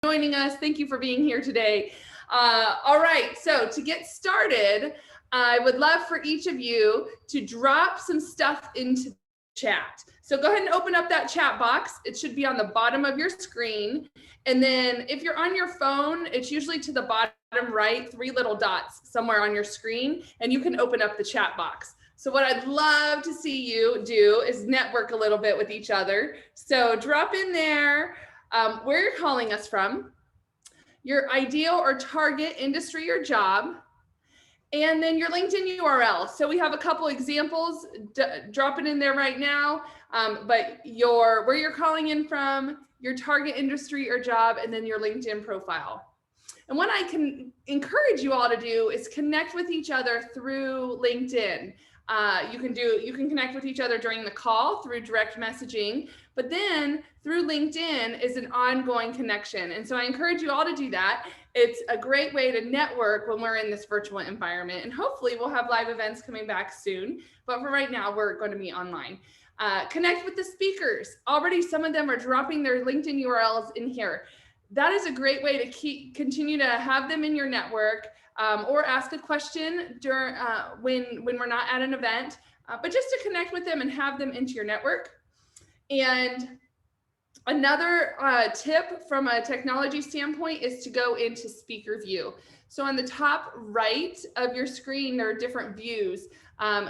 joining us. Thank you for being here today. All right, so to get started, I would love for each of you to drop some stuff into the chat. So go ahead and open up that chat box. It should be on the bottom of your screen. And then if you're on your phone, it's usually to the bottom right, 3 little dots somewhere on your screen, and you can open up the chat box. So what I'd love to see you do is network a little bit with each other. So drop in there where you're calling us from, your ideal or target industry or job, and then your LinkedIn URL. So we have a couple examples, drop it in there right now, but where you're calling in from, your target industry or job, and then your LinkedIn profile. And what I can encourage you all to do is connect with each other through LinkedIn. You can connect with each other during the call through direct messaging, but then through LinkedIn is an ongoing connection. And so I encourage you all to do that. It's a great way to network when we're in this virtual environment, and hopefully we'll have live events coming back soon. But for right now, we're going to be online. Connect with the speakers. Already some of them are dropping their LinkedIn URLs in here. That is a great way to continue to have them in your network, or ask a question during when we're not at an event, but just to connect with them and have them into your network. And another tip from a technology standpoint is to go into speaker view. So on the top right of your screen, there are different views.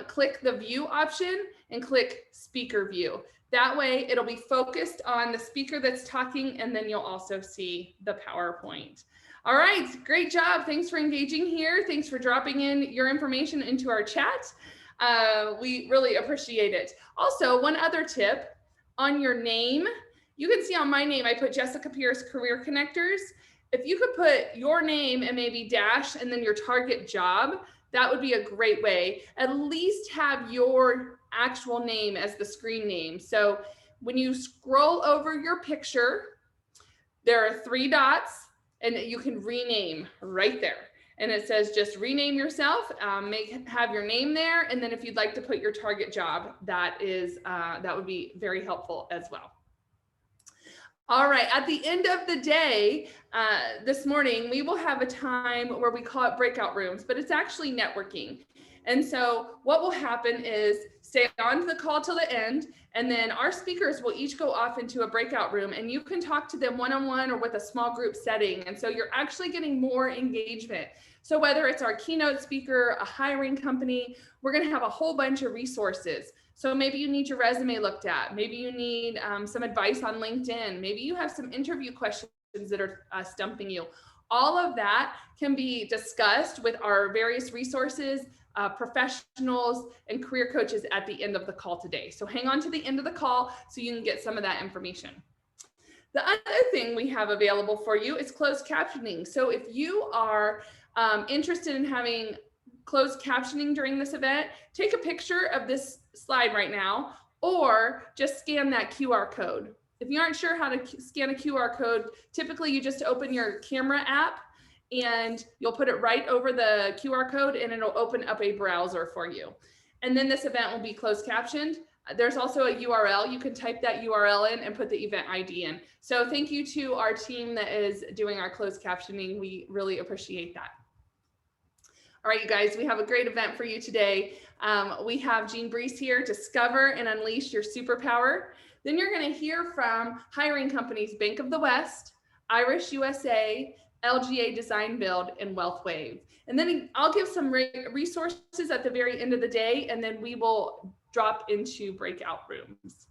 Click the view option and click speaker view. That way it'll be focused on the speaker that's talking, and then you'll also see the PowerPoint. All right, great job. Thanks for engaging here. Thanks for dropping in your information into our chat. We really appreciate it. Also, one other tip on your name, you can see on my name, I put Jessica Pierce Career Connectors. If you could put your name and maybe dash and then your target job, that would be a great way. At least have your actual name as the screen name. So when you scroll over your picture, there are 3 dots. And you can rename right there. And it says just rename yourself, have your name there. And then if you'd like to put your target job, that would be very helpful as well. All right, at the end of the day, this morning, we will have a time where we call it breakout rooms, but it's actually networking. And so what will happen is stay on the call till the end, and then our speakers will each go off into a breakout room, and you can talk to them one-on-one or with a small group setting. And so you're actually getting more engagement. So whether it's our keynote speaker, a hiring company, we're going to have a whole bunch of resources. So maybe you need your resume looked at. Maybe you need some advice on LinkedIn. Maybe you have some interview questions that are stumping you. All of that can be discussed with our various resources, professionals, and career coaches at the end of the call today. So hang on to the end of the call so you can get some of that information. The other thing we have available for you is closed captioning. So if you are interested in having closed captioning during this event, take a picture of this slide right now, or just scan that QR code. If you aren't sure how to scan a QR code, typically you just open your camera app and you'll put it right over the QR code, and it'll open up a browser for you. And then this event will be closed captioned. There's also a URL. You can type that URL in and put the event ID in. So thank you to our team that is doing our closed captioning. We really appreciate that. All right, you guys, we have a great event for you today. We have Jean Briese here, Discover and Unleash Your SuperPower. Then you're going to hear from hiring companies Bank of the West, Irish USA, LGE DesignBuild and WealthWave. And then I'll give some resources at the very end of the day, and then we will drop into breakout rooms.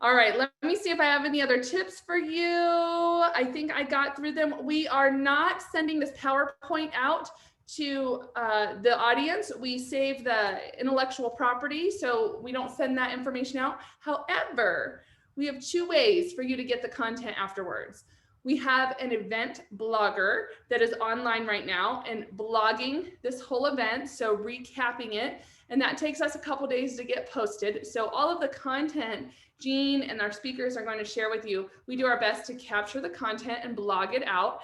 All right, let me see if I have any other tips for you. I think I got through them. We are not sending this PowerPoint out to the audience. We save the intellectual property, so we don't send that information out. However, we have 2 ways for you to get the content afterwards. We have an event blogger that is online right now and blogging this whole event, so recapping it, and that takes us a couple days to get posted. So all of the content Jean and our speakers are going to share with you, we do our best to capture the content and blog it out.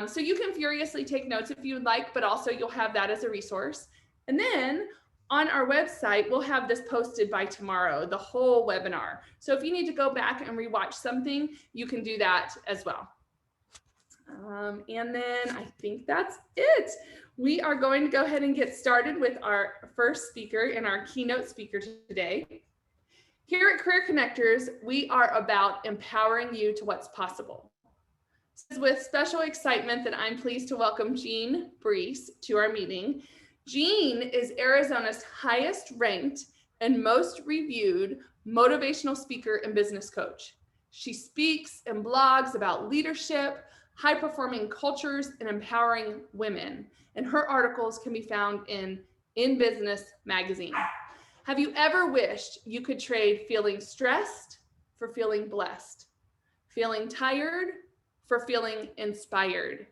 So you can furiously take notes if you would like, but also you'll have that as a resource. And then on our website, we'll have this posted by tomorrow, the whole webinar. So if you need to go back and rewatch something, you can do that as well. And then I think that's it. We are going to go ahead and get started with our first speaker and our keynote speaker today. Here at Career Connectors, we are about empowering you to what's possible. It is with special excitement that I'm pleased to welcome Jean Briese to our meeting. Jean is Arizona's highest ranked and most reviewed motivational speaker and business coach. She speaks and blogs about leadership, high-performing cultures, and empowering women. And her articles can be found in Business magazine. Have you ever wished you could trade feeling stressed for feeling blessed? Feeling tired for feeling inspired?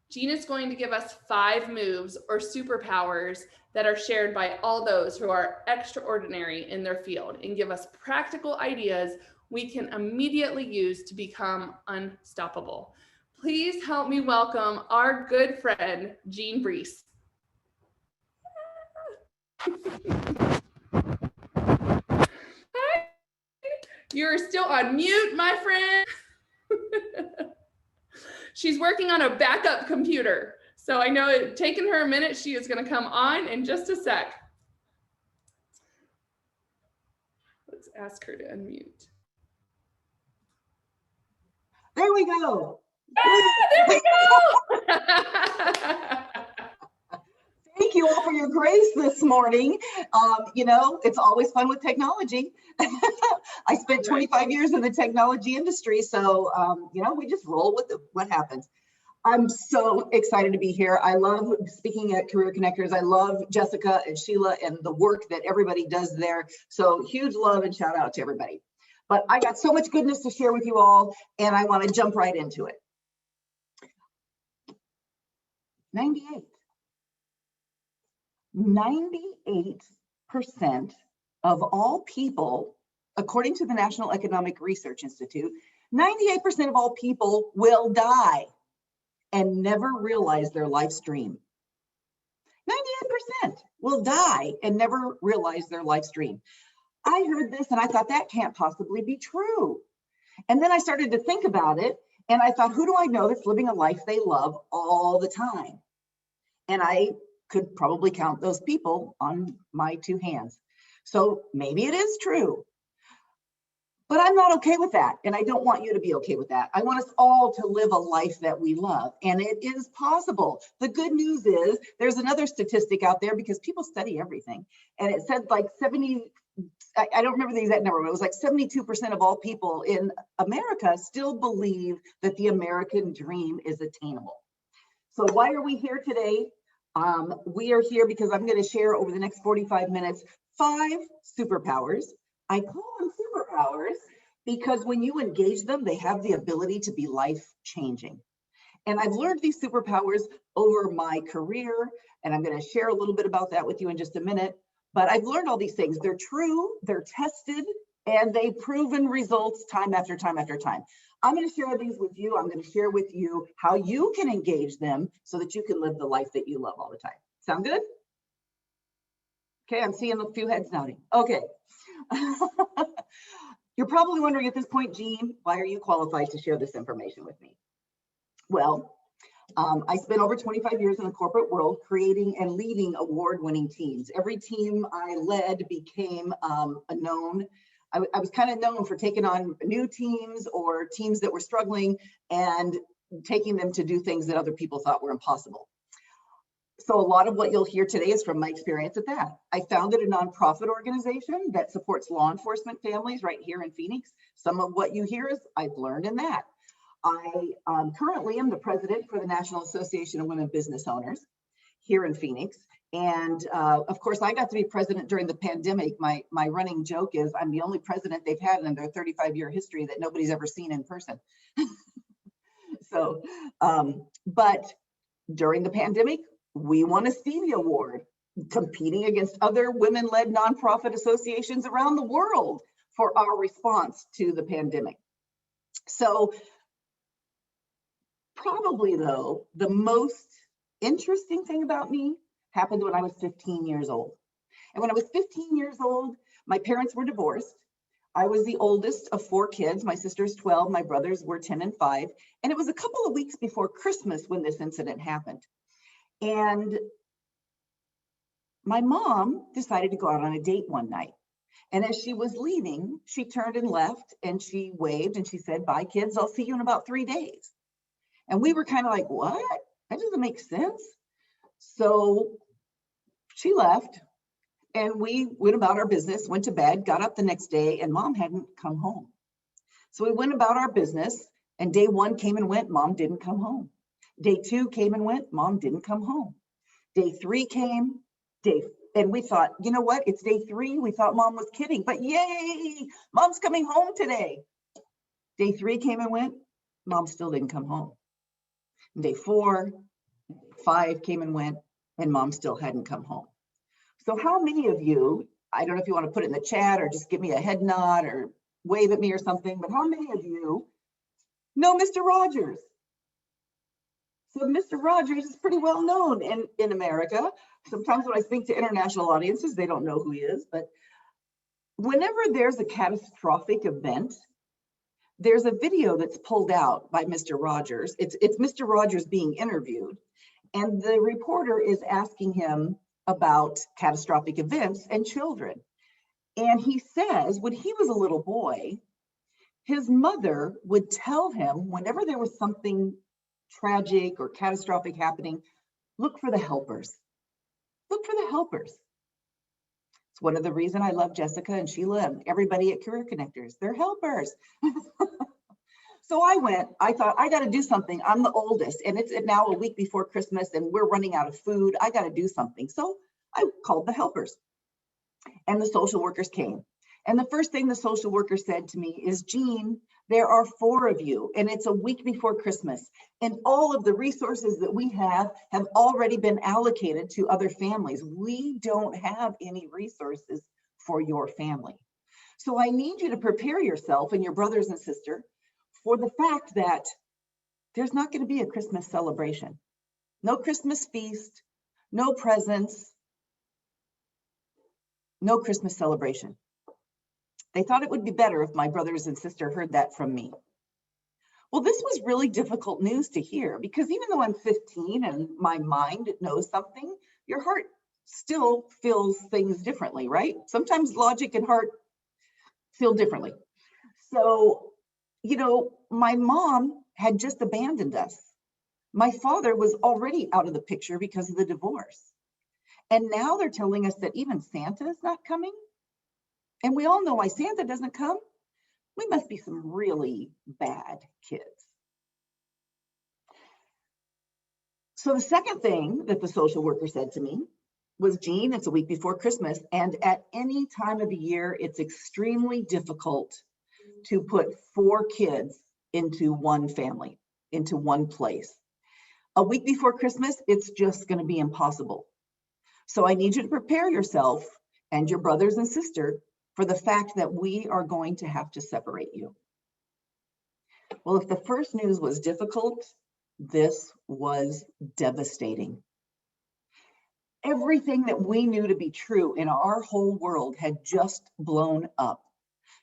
Jean is going to give us 5 moves or superpowers that are shared by all those who are extraordinary in their field and give us practical ideas we can immediately use to become unstoppable. Please help me welcome our good friend, Jean Briese. Hi. You're still on mute, my friend. She's working on a backup computer. So I know it's taken her a minute. She is going to come on in just a sec. Let's ask her to unmute. There we go. There we go. Thank you all for your grace this morning. You know, it's always fun with technology. I spent 25 years in the technology industry, so you know, we just roll with what happens. I'm so excited to be here. I love speaking at Career Connectors. I love Jessica and Sheila and the work that everybody does there. So huge love and shout out to everybody. But I got so much goodness to share with you all, and I want to jump right into it. 98% of all people, according to the National Economic Research Institute, 98% of all people will die and never realize their life's dream. 98% will die and never realize their life's dream. I heard this and I thought that can't possibly be true. And then I started to think about it and I thought, who do I know that's living a life they love all the time? And I could probably count those people on my 2 hands. So maybe it is true, but I'm not okay with that. And I don't want you to be okay with that. I want us all to live a life that we love, and it is possible. The good news is there's another statistic out there because people study everything. And it said like 70, I don't remember the exact number, but it was like 72% of all people in America still believe that the American dream is attainable. So why are we here today? We are here because I'm going to share over the next 45 minutes 5 superpowers. I call them superpowers because when you engage them, they have the ability to be life-changing. And I've learned these superpowers over my career, and I'm going to share a little bit about that with you in just a minute. But I've learned all these things. They're true, they're tested, and they've proven results time after time after time. I'm going to share these with you. I'm going to share with you how you can engage them so that you can live the life that you love all the time. Sound good? Okay, I'm seeing a few heads nodding. Okay. You're probably wondering at this point, Jean, why are you qualified to share this information with me? Well, I spent over 25 years in the corporate world creating and leading award-winning teams. Every team I led became known. I was kind of known for taking on new teams or teams that were struggling and taking them to do things that other people thought were impossible. So a lot of what you'll hear today is from my experience at that. I founded a nonprofit organization that supports law enforcement families right here in Phoenix. Some of what you hear is I've learned in that. I currently am the president for the National Association of Women Business Owners here in Phoenix. And of course, I got to be president during the pandemic. My running joke is I'm the only president they've had in their 35-year history that nobody's ever seen in person. So, but during the pandemic, we won a Stevie Award, competing against other women-led nonprofit associations around the world for our response to the pandemic. So probably though, the most interesting thing about me happened when I was 15 years old. And when I was 15 years old, my parents were divorced. I was the oldest of 4 kids. My sister's 12, my brothers were 10 and 5. And it was a couple of weeks before Christmas when this incident happened. And my mom decided to go out on a date one night. And as she was leaving, she turned and left and she waved and she said, "Bye, kids, I'll see you in about 3 days." And we were kind of like, what? That doesn't make sense. So she left and we went about our business, went to bed, got up the next day, and mom hadn't come home. So we went about our business, and day 1 came and went, mom didn't come home. Day 2 came and went, mom didn't come home. Day 3 came, and we thought, you know what? It's day 3. We thought mom was kidding, but yay, mom's coming home today. Day 3 came and went, mom still didn't come home. Day 4, 5 came and went, and mom still hadn't come home. So how many of you, I don't know if you want to put it in the chat or just give me a head nod or wave at me or something, but how many of you know Mr. Rogers? So Mr. Rogers is pretty well known in America. Sometimes when I speak to international audiences, they don't know who he is, but whenever there's a catastrophic event, there's a video that's pulled out by Mr. Rogers. It's Mr. Rogers being interviewed, and the reporter is asking him about catastrophic events and children. And he says when he was a little boy, his mother would tell him whenever there was something tragic or catastrophic happening, look for the helpers. Look for the helpers. It's one of the reasons I love Jessica and Sheila and everybody at Career Connectors. They're helpers. So I thought, I got to do something. I'm the oldest, and it's now a week before Christmas, and we're running out of food. I got to do something. So I called the helpers, and the social workers came. And the first thing the social worker said to me is, "Jean, there are 4 of you, and it's a week before Christmas, and all of the resources that we have already been allocated to other families. We don't have any resources for your family. So I need you to prepare yourself and your brothers and sister for the fact that there's not going to be a Christmas celebration. No Christmas feast, no presents, no Christmas celebration." They thought it would be better if my brothers and sister heard that from me. Well, this was really difficult news to hear, because even though I'm 15 and my mind knows something, your heart still feels things differently, right? Sometimes logic and heart feel differently. So, you know, my mom had just abandoned us. My father was already out of the picture because of the divorce. And now they're telling us that even Santa is not coming. And we all know why Santa doesn't come. We must be some really bad kids. So the second thing that the social worker said to me was, "Jean, it's a week before Christmas, and at any time of the year, it's extremely difficult to put 4 kids into one family, into one place. A week before Christmas, it's just going to be impossible. So I need you to prepare yourself and your brothers and sister for the fact that we are going to have to separate you." Well, if the first news was difficult, this was devastating. Everything that we knew to be true in our whole world had just blown up.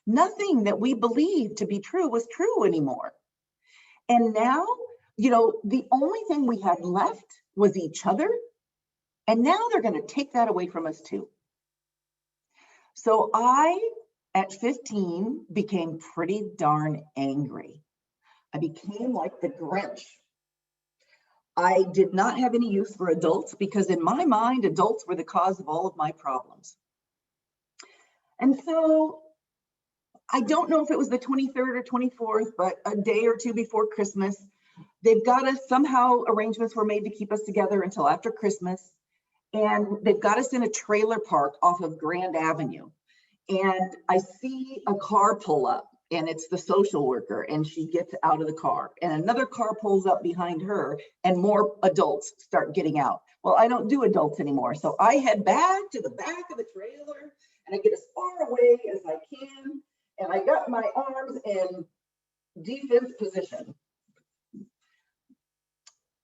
Nothing that we believed to be true was true anymore. And now, you know, the only thing we had left was each other. And now they're going to take that away from us too. So I, at 15, became pretty darn angry. I became like the Grinch. I did not have any use for adults because in my mind, adults were the cause of all of my problems. And so I don't know if it was the 23rd or 24th, but a day or two before Christmas, they've got us, somehow arrangements were made to keep us together until after Christmas. And they've got us in a trailer park off of Grand Avenue. And I see a car pull up, and it's the social worker, and she gets out of the car. And another car pulls up behind her, and more adults start getting out. Well, I don't do adults anymore. So I head back to the back of the trailer, and I get as far away as I can. And I got my arms in defense position.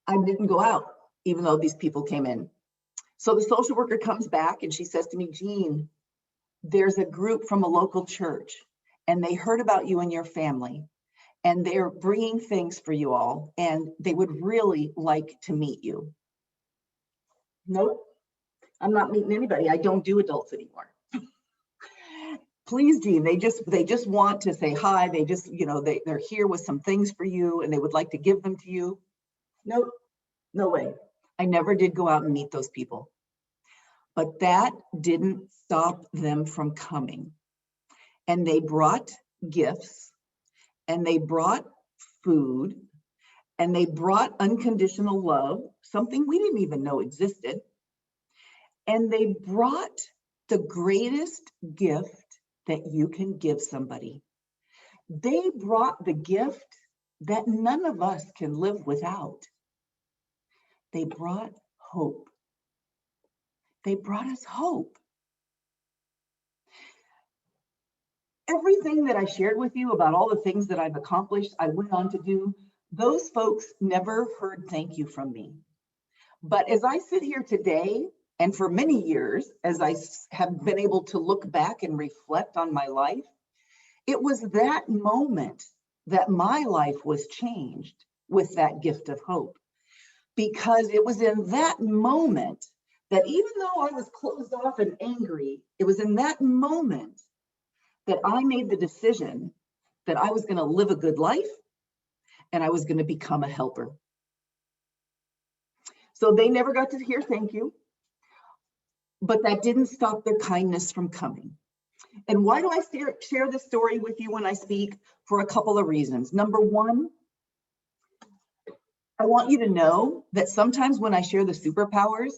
I didn't go out, even though these people came in. So the social worker comes back and she says to me, "Jean, there's a group from a local church and they heard about you and your family, and they're bringing things for you all, and they would really like to meet you. Nope, I'm not meeting anybody. I don't do adults anymore. Please, Jean, they just want to say hi. They just, they're here with some things for you and they would like to give them to you. Nope, no way. I never did go out and meet those people. But that didn't stop them from coming. And they brought gifts, and they brought food, and they brought unconditional love, something we didn't even know existed. And they brought the greatest gift that you can give somebody. They brought the gift that none of us can live without. They brought hope. They brought us hope. Everything that I shared with you about all the things that I've accomplished, I went on to do, those folks never heard thank you from me. But as I sit here today, and for many years, as I have been able to look back and reflect on my life, it was that moment that my life was changed with that gift of hope. Because it was in that moment that even though I was closed off and angry, it was in that moment that I made the decision that I was going to live a good life and I was going to become a helper. So they never got to hear thank you. But that didn't stop their kindness from coming. And why do I share this story with you when I speak? For a couple of reasons. Number one, I want you to know that sometimes when I share the superpowers,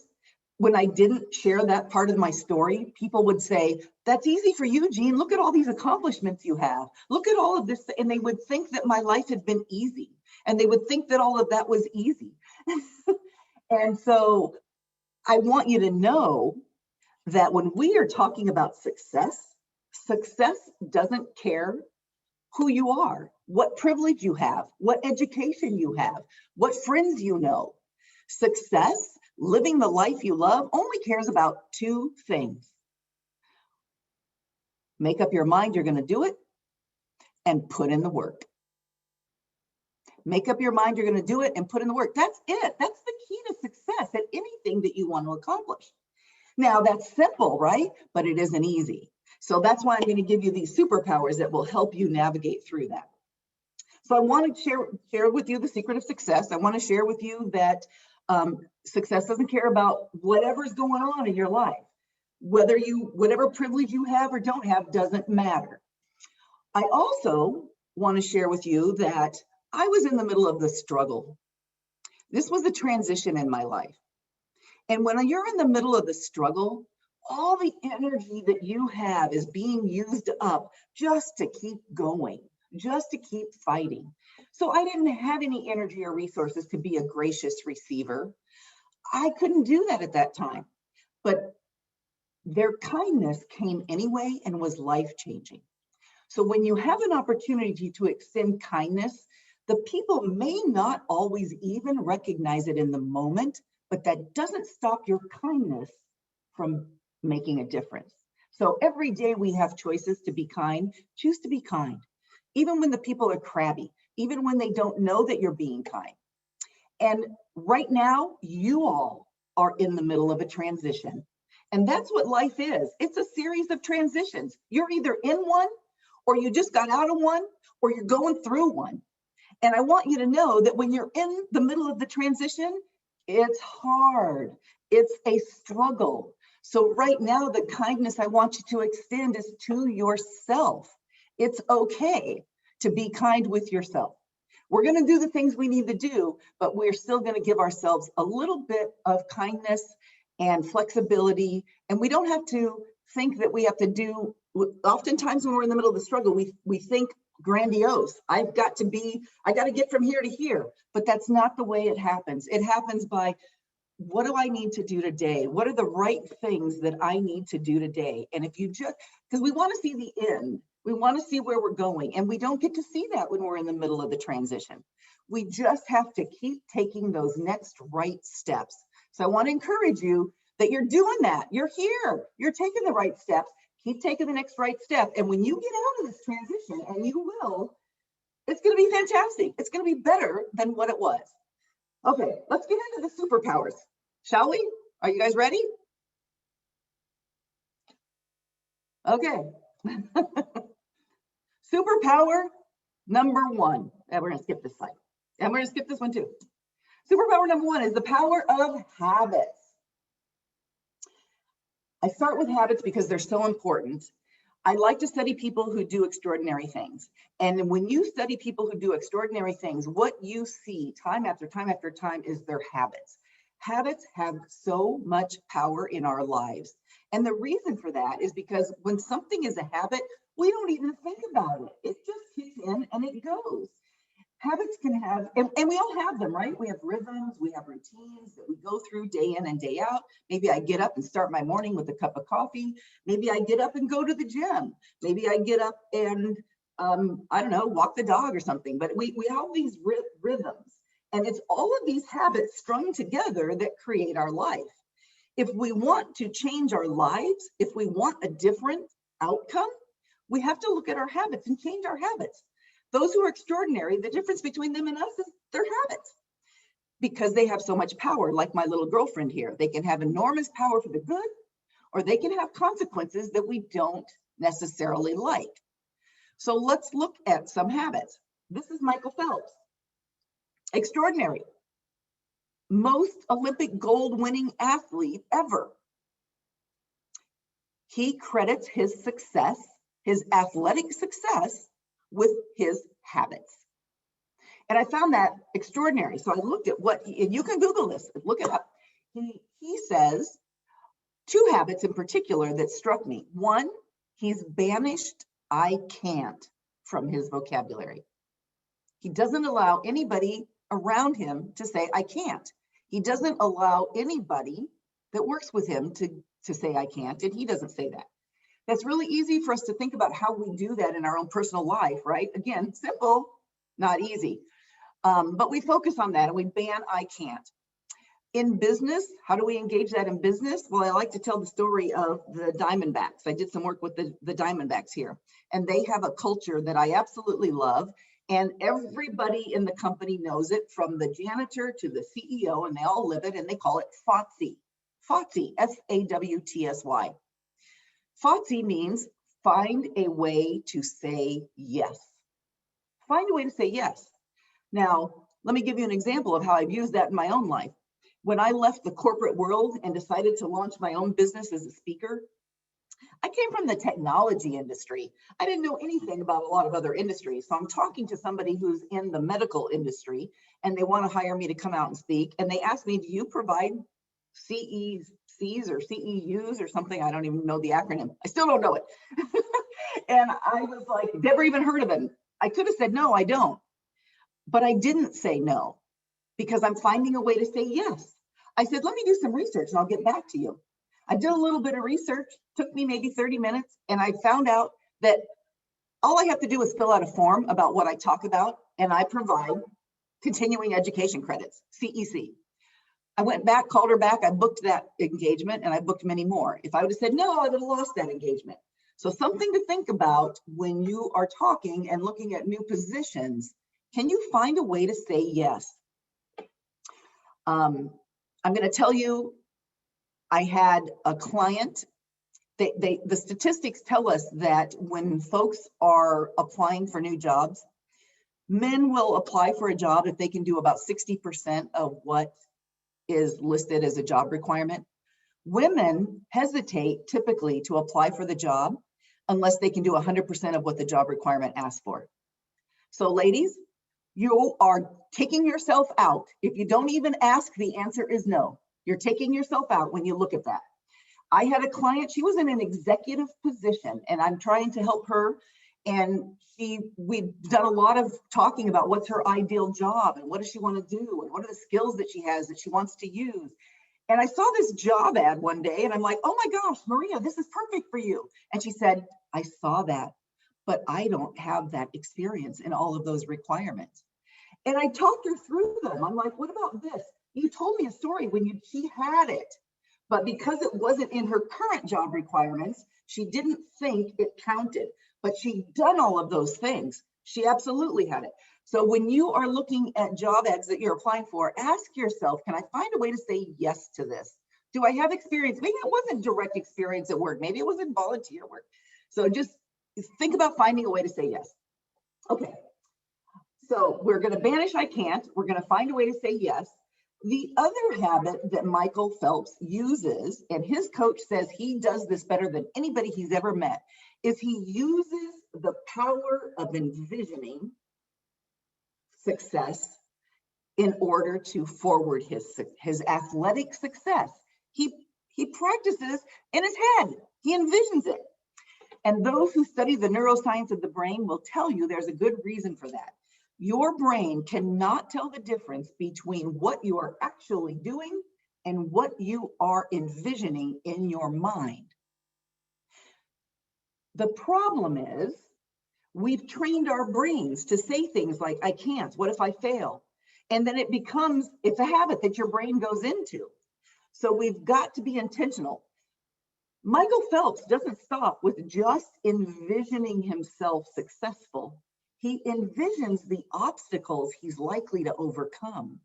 when I didn't share that part of my story, people would say, that's easy for you, Jean. Look at all these accomplishments you have. Look at all of this. And they would think that my life had been easy. And they would think that all of that was easy. And so I want you to know that when we are talking about success, success doesn't care who you are, what privilege you have, what education you have, what friends you know. Success, living the life you love, only cares about two things. Make up your mind you're going to do it and put in the work. Make up your mind you're going to do it and put in the work. That's it. That's the key to success at anything that you want to accomplish. Now, that's simple, right? But it isn't easy. So that's why I'm going to give you these superpowers that will help you navigate through that. So I want to share with you the secret of success. I want to share with you that success doesn't care about whatever's going on in your life. Whatever privilege you have or don't have doesn't matter. I also want to share with you that I was in the middle of the struggle. This was a transition in my life. And when you're in the middle of the struggle, all the energy that you have is being used up just to keep going, just to keep fighting. So I didn't have any energy or resources to be a gracious receiver. I couldn't do that at that time. But their kindness came anyway and was life-changing. So when you have an opportunity to extend kindness, the people may not always even recognize it in the moment, but that doesn't stop your kindness from making a difference. So every day we have choices to be kind. Choose to be kind, even when the people are crabby, even when they don't know that you're being kind. And right now, you all are in the middle of a transition. And that's what life is. It's a series of transitions. You're either in one, or you just got out of one, or you're going through one. And I want you to know that when you're in the middle of the transition, it's hard. It's a struggle. So right now, the kindness I want you to extend is to yourself. It's okay to be kind with yourself. We're going to do the things we need to do, but we're still going to give ourselves a little bit of kindness and flexibility. And we don't have to think that we have to do, oftentimes when we're in the middle of the struggle, we think grandiose. I got to get from here to here, but that's not the way it happens. It happens by, what do I need to do today? What are the right things that I need to do today? And if you just, because we want to see the end, we want to see where we're going, and we don't get to see that when we're in the middle of the transition. We just have to keep taking those next right steps. So I want to encourage you that you're doing that. You're here. You're taking the right steps. Keep taking the next right step. And when you get out of this transition, and you will, it's going to be fantastic. It's going to be better than what it was. Okay, let's get into the superpowers, shall we? Are you guys ready? Okay. Superpower number one. And we're going to skip this slide. And we're going to skip this one too. Superpower number one is the power of habits. I start with habits because they're so important. I like to study people who do extraordinary things. And when you study people who do extraordinary things, what you see time after time after time is their habits. Habits have so much power in our lives. And the reason for that is because when something is a habit, we don't even think about it. It just kicks in and it goes. Habits can have, and we all have them, right? We have rhythms, we have routines that we go through day in and day out. Maybe I get up and start my morning with a cup of coffee. Maybe I get up and go to the gym. Maybe I get up and, I don't know, walk the dog or something. But we have these rhythms. And it's all of these habits strung together that create our life. If we want to change our lives, if we want a different outcome, we have to look at our habits and change our habits. Those who are extraordinary, the difference between them and us is their habits, because they have so much power, like my little girlfriend here. They can have enormous power for the good, or they can have consequences that we don't necessarily like. So let's look at some habits. This is Michael Phelps. Extraordinary. Most Olympic gold winning athlete ever. He credits his success, his athletic success, with his habits. And I found that extraordinary. So I looked at what, and you can Google this, look it up. He says two habits in particular that struck me. One, he's banished "I can't" from his vocabulary. He doesn't allow anybody around him to say "I can't." He doesn't allow anybody that works with him to say "I can't," and he doesn't say that. That's really easy for us to think about how we do that in our own personal life, right? Again, simple, not easy. But we focus on that and we ban "I can't." In business, how do we engage that in business? Well, I like to tell the story of the Diamondbacks. I did some work with the Diamondbacks here, and they have a culture that I absolutely love. And everybody in the company knows it, from the janitor to the CEO, and they all live it, and they call it FAWTSY. FAWTSY, FAWTSY. FAWTSY means find a way to say yes. Find a way to say yes. Now, let me give you an example of how I've used that in my own life. When I left the corporate world and decided to launch my own business as a speaker, I came from the technology industry. I didn't know anything about a lot of other industries. So I'm talking to somebody who's in the medical industry, and they want to hire me to come out and speak. And they asked me, do you provide CECs or CEUs or something? I don't even know the acronym. I still don't know it. And I was like, never even heard of it. I could have said, no, I don't. But I didn't say no, because I'm finding a way to say yes. I said, let me do some research and I'll get back to you. I did a little bit of research, took me maybe 30 minutes, and I found out that all I have to do is fill out a form about what I talk about, and I provide continuing education credits, CEC. I went back, called her back, I booked that engagement, and I booked many more. If I would have said no, I would have lost that engagement. So something to think about when you are talking and looking at new positions. Can you find a way to say yes? I'm going to tell you, I had a client, the statistics tell us that when folks are applying for new jobs, men will apply for a job if they can do about 60% of what is listed as a job requirement. Women hesitate typically to apply for the job unless they can do 100% of what the job requirement asks for. So ladies, you are taking yourself out. If you don't even ask, the answer is no. You're taking yourself out when you look at that. I had a client, she was in an executive position, and I'm trying to help her. And we've done a lot of talking about what's her ideal job and what does she want to do and what are the skills that she has that she wants to use. And I saw this job ad one day and I'm like, oh my gosh, Maria, this is perfect for you. And she said, I saw that, but I don't have that experience in all of those requirements. And I talked her through them. I'm like, what about this? You told me a story when she had it, But because it wasn't in her current job requirements, she didn't think it counted, but she'd done all of those things. She absolutely had it. So when you are looking at job ads that you're applying for, ask yourself, can I find a way to say yes to this? Do I have experience? Maybe it wasn't direct experience at work. Maybe it was in volunteer work. So just think about finding a way to say yes. Okay, so we're going to banish I can't. We're going to find a way to say yes. The other habit that Michael Phelps uses, and his coach says he does this better than anybody he's ever met, is he uses the power of envisioning success in order to forward his athletic success. He practices in his head. He envisions it. And those who study the neuroscience of the brain will tell you there's a good reason for that. Your brain cannot tell the difference between what you are actually doing and what you are envisioning in your mind. The problem is we've trained our brains to say things like, I can't, what if I fail? And then it's a habit that your brain goes into. So we've got to be intentional. Michael Phelps doesn't stop with just envisioning himself successful. He envisions the obstacles he's likely to overcome.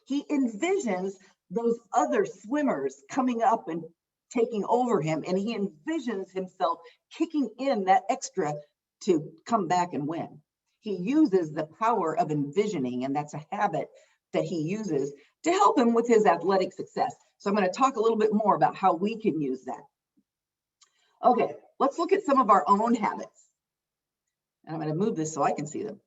He envisions those other swimmers coming up and taking over him, and he envisions himself kicking in that extra to come back and win. He uses the power of envisioning, and that's a habit that he uses to help him with his athletic success. So I'm going to talk a little bit more about how we can use that. Okay, let's look at some of our own habits. And I'm going to move this so I can see them.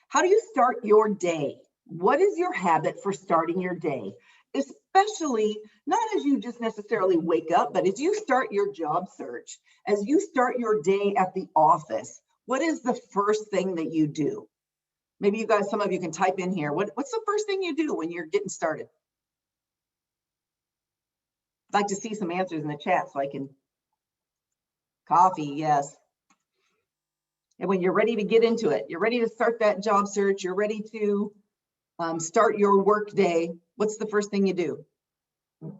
How do you start your day? What is your habit for starting your day? Especially not as you just necessarily wake up, but as you start your job search, as you start your day at the office, what is the first thing that you do? Maybe you guys, some of you can type in here. What's the first thing you do when you're getting started? I'd like to see some answers in the chat so I can. Coffee, yes. And when you're ready to get into it, you're ready to start that job search, you're ready to start your work day, what's the first thing you do? I'm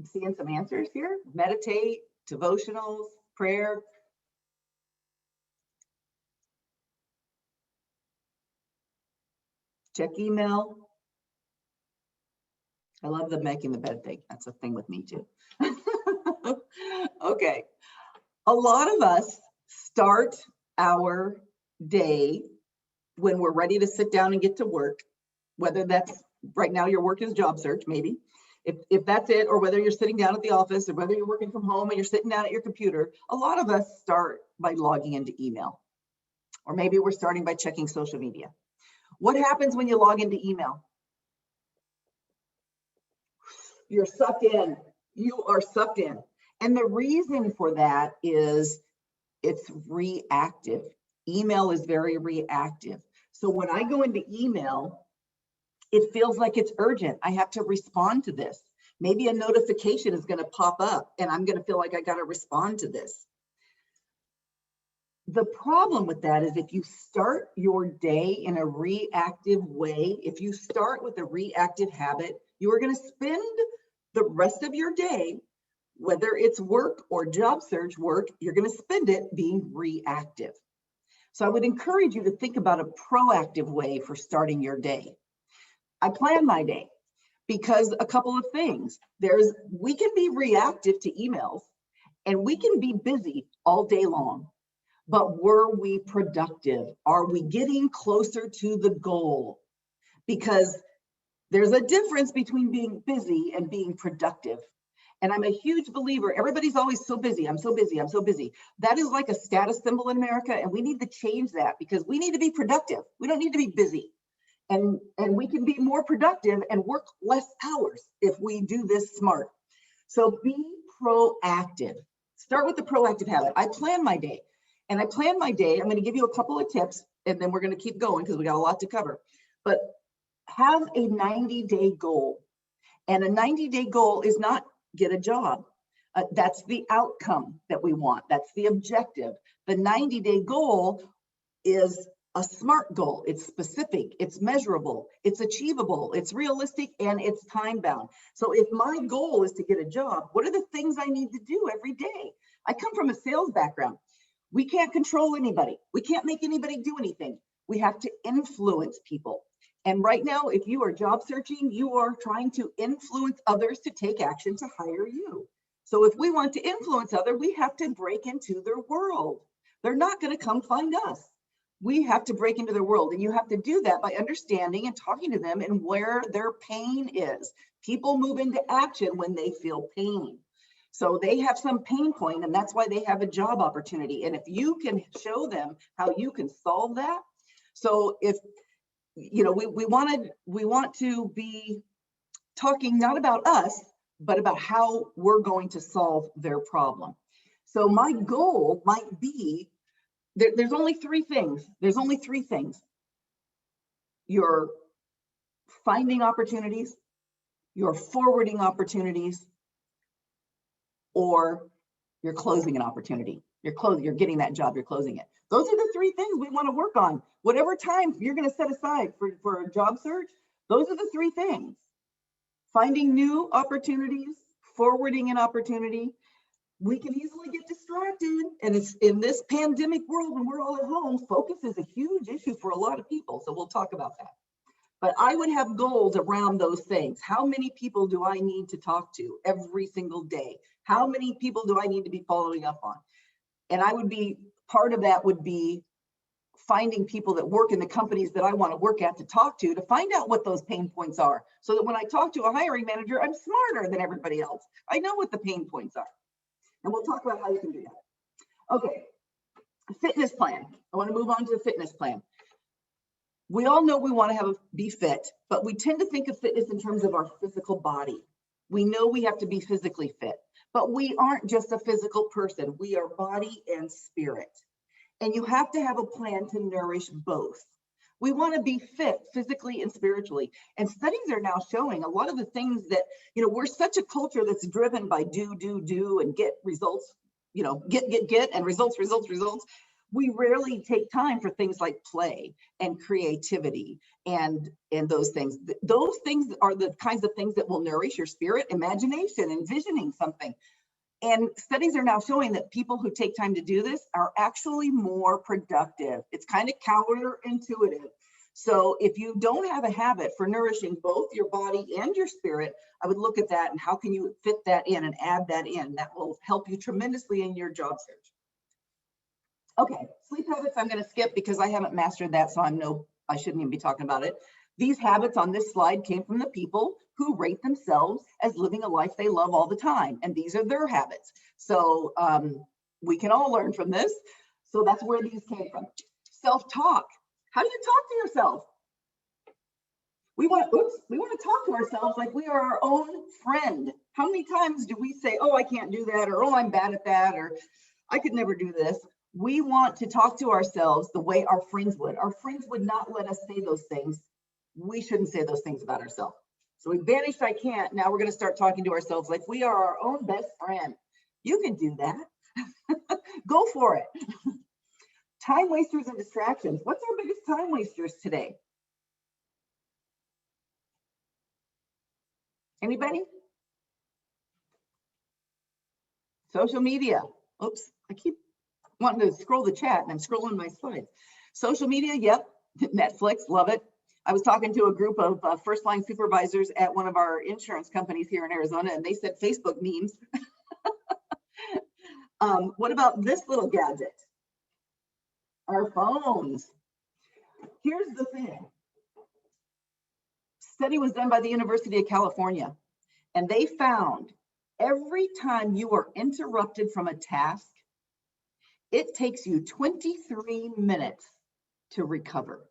seeing some answers here. Meditate, devotionals, prayer. Check email. I love the making the bed thing. That's a thing with me too. Okay. A lot of us start our day when we're ready to sit down and get to work, whether that's right now your work is job search, maybe. If that's it, or whether you're sitting down at the office, or whether you're working from home and you're sitting down at your computer, a lot of us start by logging into email. Or maybe we're starting by checking social media. What happens when you log into email? You're sucked in. You are sucked in. And the reason for that is it's reactive. Email is very reactive. So when I go into email, it feels like it's urgent. I have to respond to this. Maybe a notification is going to pop up and I'm going to feel like I got to respond to this. The problem with that is if you start your day in a reactive way, if you start with a reactive habit, you are going to spend the rest of your day, whether it's work or job search work, you're going to spend it being reactive. So I would encourage you to think about a proactive way for starting your day. I plan my day because a couple of things. We can be reactive to emails and we can be busy all day long, but were we productive? Are we getting closer to the goal? Because there's a difference between being busy and being productive. And I'm a huge believer, everybody's always so busy, I'm so busy, I'm so busy. That is like a status symbol in America, and we need to change that because we need to be productive. We don't need to be busy. And we can be more productive and work less hours if we do this smart. So be proactive. Start with the proactive habit. I plan my day. And I plan my day, I'm going to give you a couple of tips, and then we're going to keep going because we got a lot to cover. But have a 90-day goal. And a 90-day goal is not get a job. That's the outcome that we want. That's the objective. The 90-day goal is a SMART goal. It's specific, it's measurable, it's achievable, it's realistic, and it's time bound. So if my goal is to get a job, what are the things I need to do every day? I come from a sales background. We can't control anybody. We can't make anybody do anything. We have to influence people. And right now, if you are job searching, you are trying to influence others to take action to hire you. So if we want to influence others, we have to break into their world. They're not going to come find us. We have to break into their world, and you have to do that by understanding and talking to them and where their pain is. People move into action when they feel pain. So they have some pain point, and that's why they have a job opportunity. And if you can show them how you can solve that. So if, you know, we want to be talking not about us, but about how we're going to solve their problem. So my goal might be, there's only three things. There's only three things. You're finding opportunities, you're forwarding opportunities, or you're closing an opportunity. You're getting that job, you're closing it. Those are the three things we want to work on. Whatever time you're going to set aside for a job search, those are the three things. Finding new opportunities, forwarding an opportunity. We can easily get distracted. And it's in this pandemic world when we're all at home, focus is a huge issue for a lot of people. So we'll talk about that. But I would have goals around those things. How many people do I need to talk to every single day? How many people do I need to be following up on? And I would be, part of that would be finding people that work in the companies that I want to work at to talk to find out what those pain points are. So that when I talk to a hiring manager, I'm smarter than everybody else. I know what the pain points are. And we'll talk about how you can do that. Okay, fitness plan. I want to move on to the fitness plan. We all know we want to be fit, but we tend to think of fitness in terms of our physical body. We know we have to be physically fit, but we aren't just a physical person. We are body and spirit. And you have to have a plan to nourish both. We want to be fit physically and spiritually. And studies are now showing a lot of the things that, you know, we're such a culture that's driven by do, and get results, you know, get, and results. We rarely take time for things like play and creativity and those things. Those things are the kinds of things that will nourish your spirit, imagination, envisioning something. And studies are now showing that people who take time to do this are actually more productive. It's kind of counterintuitive. So if you don't have a habit for nourishing both your body and your spirit, I would look at that and how can you fit that in and add that in. That will help you tremendously in your job search. Okay, sleep habits I'm going to skip because I haven't mastered that, so I shouldn't even be talking about it. These habits on this slide came from the people who rate themselves as living a life they love all the time, and these are their habits. So we can all learn from this. So that's where these came from. Self-talk. How do you talk to yourself? We want to talk to ourselves like we are our own friend. How many times do we say, oh, I can't do that, or oh, I'm bad at that, or I could never do this? We want to talk to ourselves the way our friends would. Our friends would not let us say those things. We shouldn't say those things about ourselves. So we banished I can't. Now we're going to start talking to ourselves like we are our own best friend. You can do that. Go for it. Time wasters and distractions. What's our biggest time wasters today? Anybody? Social media. Oops, I keep wanting to scroll the chat and I'm scrolling my slides. Social media, yep. Netflix, love it. I was talking to a group of first-line supervisors at one of our insurance companies here in Arizona, and they said Facebook memes. What about this little gadget? Our phones. Here's the thing. Study was done by the University of California, and they found every time you are interrupted from a task, it takes you 23 minutes to recover.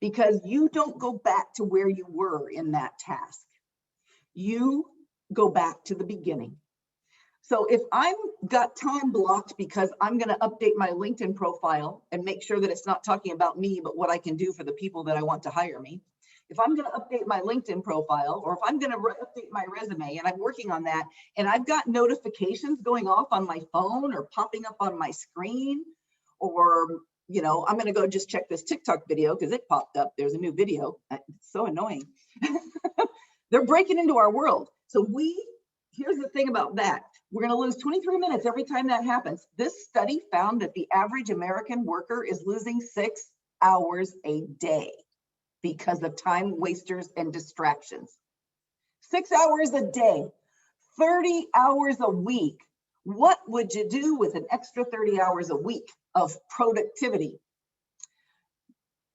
Because you don't go back to where you were in that task. You go back to the beginning. So if I've got time blocked because I'm going to update my LinkedIn profile and make sure that it's not talking about me, but what I can do for the people that I want to hire me. If I'm going to update my LinkedIn profile, or if I'm going to update my resume and I'm working on that, and I've got notifications going off on my phone or popping up on my screen, or you know, I'm going to go just check this TikTok video because it popped up. There's a new video. It's so annoying. They're breaking into our world. So here's the thing about that. We're going to lose 23 minutes every time that happens. This study found that the average American worker is losing 6 hours a day because of time wasters and distractions. 6 hours a day, 30 hours a week. What would you do with an extra 30 hours a week of productivity?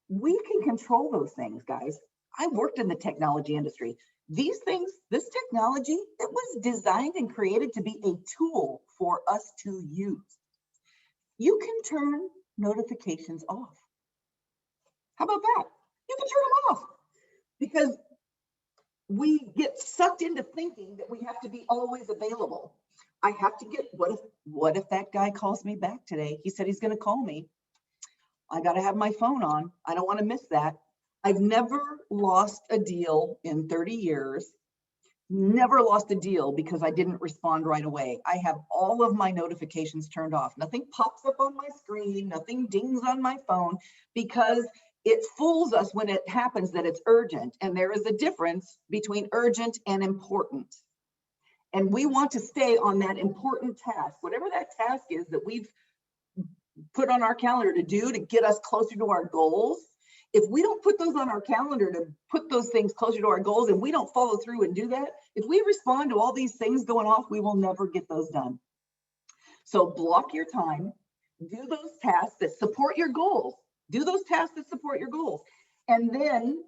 We can control those things, guys. I worked in the technology industry. These things, this technology, it was designed and created to be a tool for us to use. You can turn notifications off. How about that? You can turn them off because we get sucked into thinking that we have to be always available. I have to get, what if that guy calls me back today? He said he's going to call me. I got to have my phone on. I don't want to miss that. I've never lost a deal in 30 years. Never lost a deal because I didn't respond right away. I have all of my notifications turned off. Nothing pops up on my screen. Nothing dings on my phone because it fools us when it happens that it's urgent. And there is a difference between urgent and important. And we want to stay on that important task, whatever that task is that we've put on our calendar to do to get us closer to our goals. If we don't put those on our calendar to put those things closer to our goals and we don't follow through and do that, if we respond to all these things going off, we will never get those done. So block your time, do those tasks that support your goals, do those tasks that support your goals, and then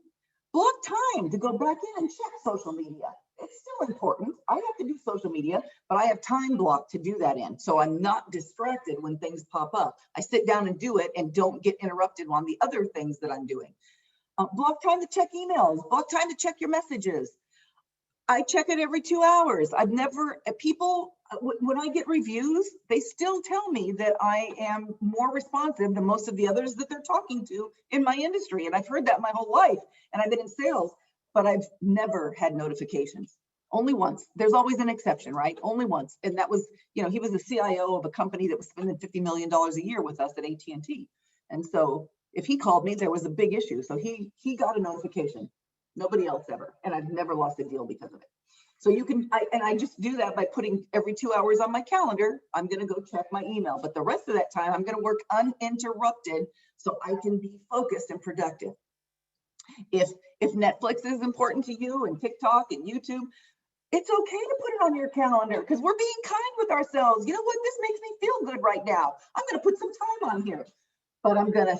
block time to go back in and check social media. It's still important. I have to do social media, but I have time blocked to do that in. So I'm not distracted when things pop up. I sit down and do it and don't get interrupted on the other things that I'm doing. Block time to check emails, block time to check your messages. I check it every 2 hours. I've never, people, when I get reviews, they still tell me that I am more responsive than most of the others that they're talking to in my industry. And I've heard that my whole life. And I've been in sales, but I've never had notifications. Only once. There's always an exception, right? Only once. And that was, you know, he was the CIO of a company that was spending $50 million a year with us at AT&T. And so if he called me, there was a big issue. So he got a notification. Nobody else ever. And I've never lost a deal because of it. So you can, I just do that by putting every 2 hours on my calendar, I'm going to go check my email. But the rest of that time, I'm going to work uninterrupted so I can be focused and productive. If Netflix is important to you and TikTok and YouTube, it's okay to put it on your calendar because we're being kind with ourselves. You know what? This makes me feel good right now. I'm going to put some time on here, but I'm going to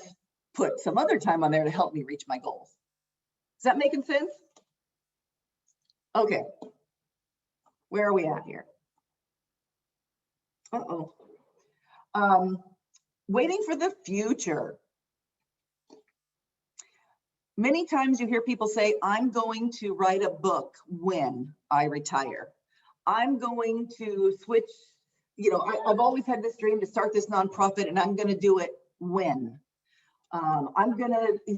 put some other time on there to help me reach my goals. Is that making sense? Okay. Where are we at here? Waiting for the future. Many times you hear people say, I'm going to write a book when I retire. I'm going to switch, you know, I've always had this dream to start this nonprofit and I'm going to do it when.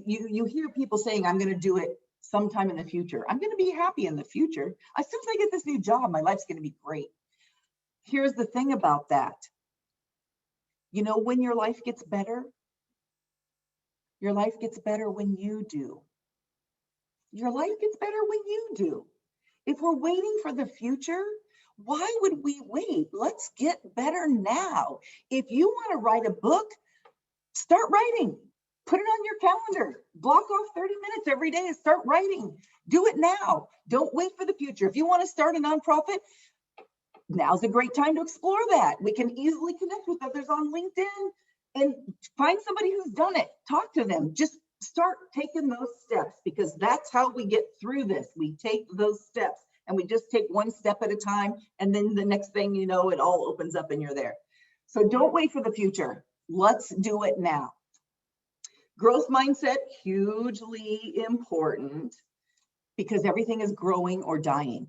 You hear people saying, I'm going to do it sometime in the future. I'm going to be happy in the future. As soon as I get this new job, my life's going to be great. Here's the thing about that. You know, when your life gets better when you do. Your life gets better when you do. If we're waiting for the future, why would we wait? Let's get better now. If you want to write a book, start writing. Put it on your calendar. Block off 30 minutes every day and start writing. Do it now. Don't wait for the future. If you want to start a nonprofit, now's a great time to explore that. We can easily connect with others on LinkedIn and find somebody who's done it. Talk to them. Just start taking those steps because that's how we get through this. We take those steps and we just take one step at a time. And then the next thing you know, it all opens up and you're there. So don't wait for the future. Let's do it now. Growth mindset, hugely important because everything is growing or dying.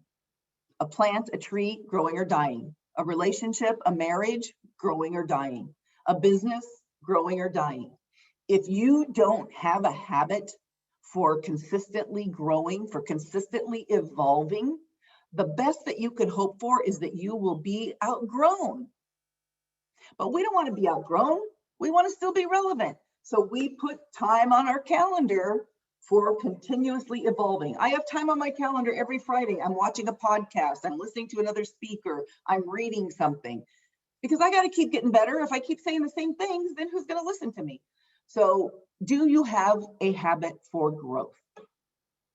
A plant, a tree, growing or dying. A relationship, a marriage, growing or dying. A business, growing or dying. If you don't have a habit for consistently growing, for consistently evolving, the best that you could hope for is that you will be outgrown. But we don't want to be outgrown. We want to still be relevant. So we put time on our calendar for continuously evolving. I have time on my calendar every Friday. I'm watching a podcast. I'm listening to another speaker. I'm reading something because I got to keep getting better. If I keep saying the same things, then who's going to listen to me? So do you have a habit for growth?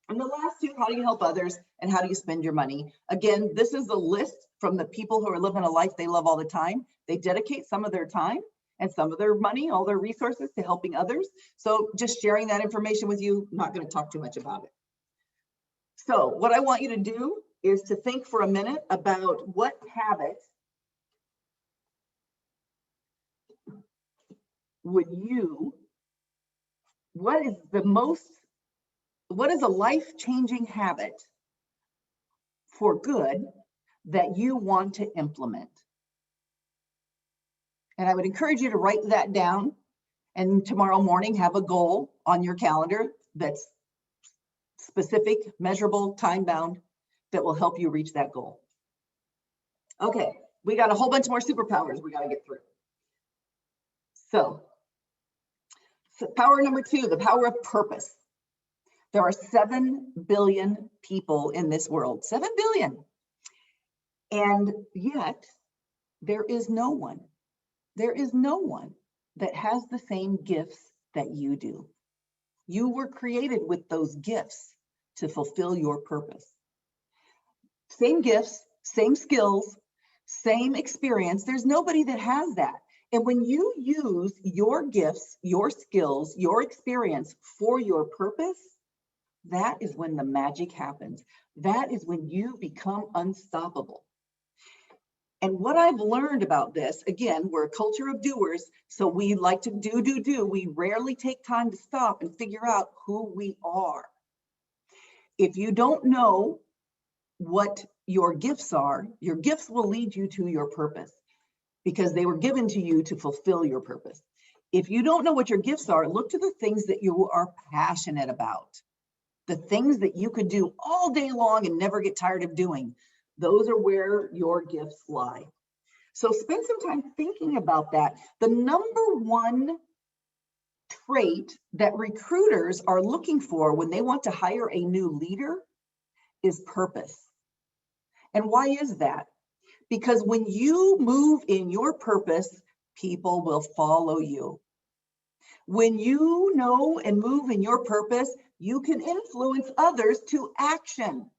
And the last two, how do you help others and how do you spend your money? Again, this is a list from the people who are living a life they love all the time. They dedicate some of their time and some of their money, all their resources to helping others. So just sharing that information with you, I'm not going to talk too much about it. So what I want you to do is to think for a minute about what habit what is a life-changing habit for good that you want to implement? And I would encourage you to write that down and tomorrow morning have a goal on your calendar that's specific, measurable, time-bound that will help you reach that goal. Okay, we got a whole bunch more superpowers we got to get through. So power number 2, the power of purpose. There are 7 billion people in this world, 7 billion. And yet there is no one that has the same gifts that you do. You were created with those gifts to fulfill your purpose. Same gifts, same skills, same experience. There's nobody that has that. And when you use your gifts, your skills, your experience for your purpose, that is when the magic happens. That is when you become unstoppable. And what I've learned about this, again, we're a culture of doers, so we like to do. We rarely take time to stop and figure out who we are. If you don't know what your gifts are, your gifts will lead you to your purpose because they were given to you to fulfill your purpose. If you don't know what your gifts are, look to the things that you are passionate about. The things that you could do all day long and never get tired of doing. Those are where your gifts lie. So spend some time thinking about that. The number one trait that recruiters are looking for when they want to hire a new leader is purpose. And why is that? Because when you move in your purpose, people will follow you. When you know and move in your purpose, you can influence others to action.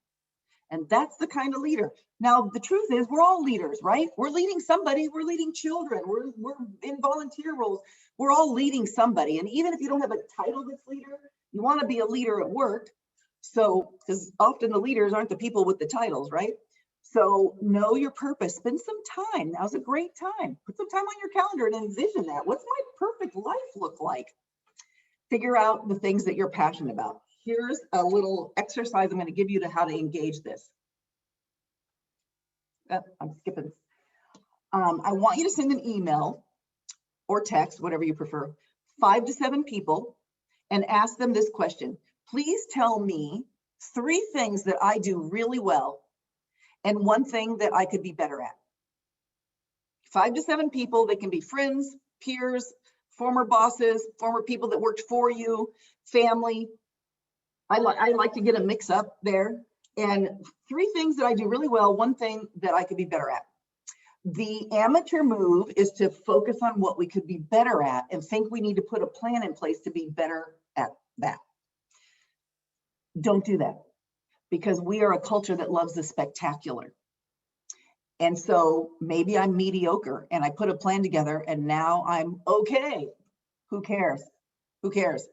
And that's the kind of leader. Now, the truth is we're all leaders, right? We're leading somebody. We're leading children. We're in volunteer roles. We're all leading somebody. And even if you don't have a title that's leader, you want to be a leader at work. So, because often the leaders aren't the people with the titles, right? So know your purpose. Spend some time. Now's a great time. Put some time on your calendar and envision that. What's my perfect life look like? Figure out the things that you're passionate about. Here's a little exercise I'm going to give you to how to engage this. I'm skipping. I want you to send an email or text, whatever you prefer, 5 to 7 people and ask them this question. Please tell me 3 things that I do really well and 1 thing that I could be better at. 5 to 7 people. They can be friends, peers, former bosses, former people that worked for you, family. I like to get a mix up there. And 3 things that I do really well, 1 thing that I could be better at. The amateur move is to focus on what we could be better at and think we need to put a plan in place to be better at that. Don't do that, because we are a culture that loves the spectacular. And so maybe I'm mediocre and I put a plan together and now I'm okay. Who cares? Who cares?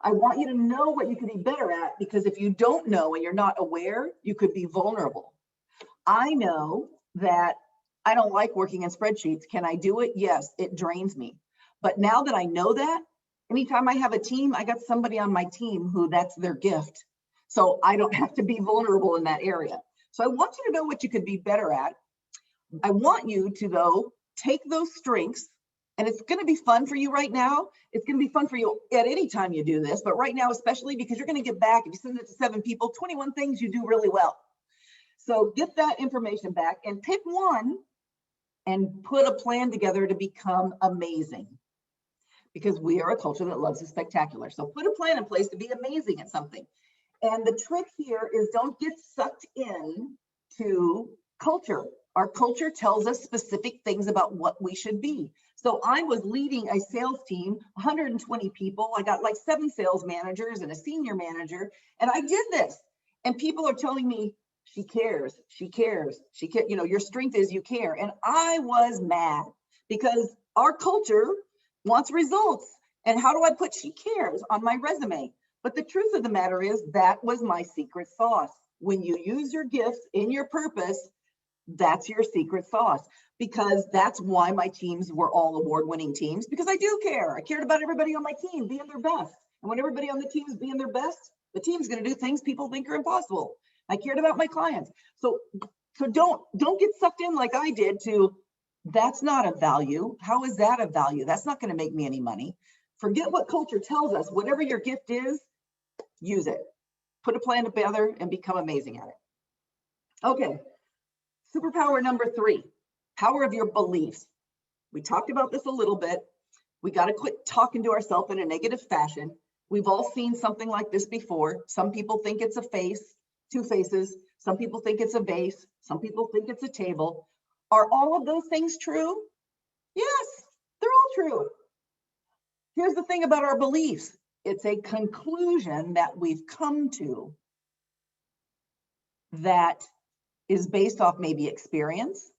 I want you to know what you could be better at, because if you don't know and you're not aware, you could be vulnerable. I know that I don't like working in spreadsheets. Can I do it? Yes, it drains me. But now that I know that, anytime I have a team, I got somebody on my team who that's their gift. So I don't have to be vulnerable in that area. So I want you to know what you could be better at. I want you to, though, take those strengths, and it's going to be fun for you right now. It's going to be fun for you at any time you do this, but right now, especially because you're going to get back, if you send it to 7 people, 21 things you do really well. So get that information back and pick 1 and put a plan together to become amazing. because we are a culture that loves the spectacular. So put a plan in place to be amazing at something. And the trick here is don't get sucked in to culture. Our culture tells us specific things about what we should be. So I was leading a sales team, 120 people. I got like 7 sales managers and a senior manager. And I did this. And people are telling me, she cares, she cares, she cares. You know, your strength is you care. And I was mad because our culture wants results. And how do I put she cares on my resume? But the truth of the matter is that was my secret sauce. When you use your gifts in your purpose, that's your secret sauce, because that's why my teams were all award-winning teams, because I do care. I cared about everybody on my team being their best. And when everybody on the team is being their best, the team's going to do things people think are impossible. I cared about my clients. So don't get sucked in like I did to, that's not a value. How is that a value? That's not going to make me any money. Forget what culture tells us. Whatever your gift is, use it. Put a plan together and become amazing at it. Okay. Superpower number 3, power of your beliefs. We talked about this a little bit. We got to quit talking to ourselves in a negative fashion. We've all seen something like this before. Some people think it's a face, 2 faces. Some people think it's a vase. Some people think it's a table. Are all of those things true? Yes, they're all true. Here's the thing about our beliefs. It's a conclusion that we've come to that is based off maybe experience,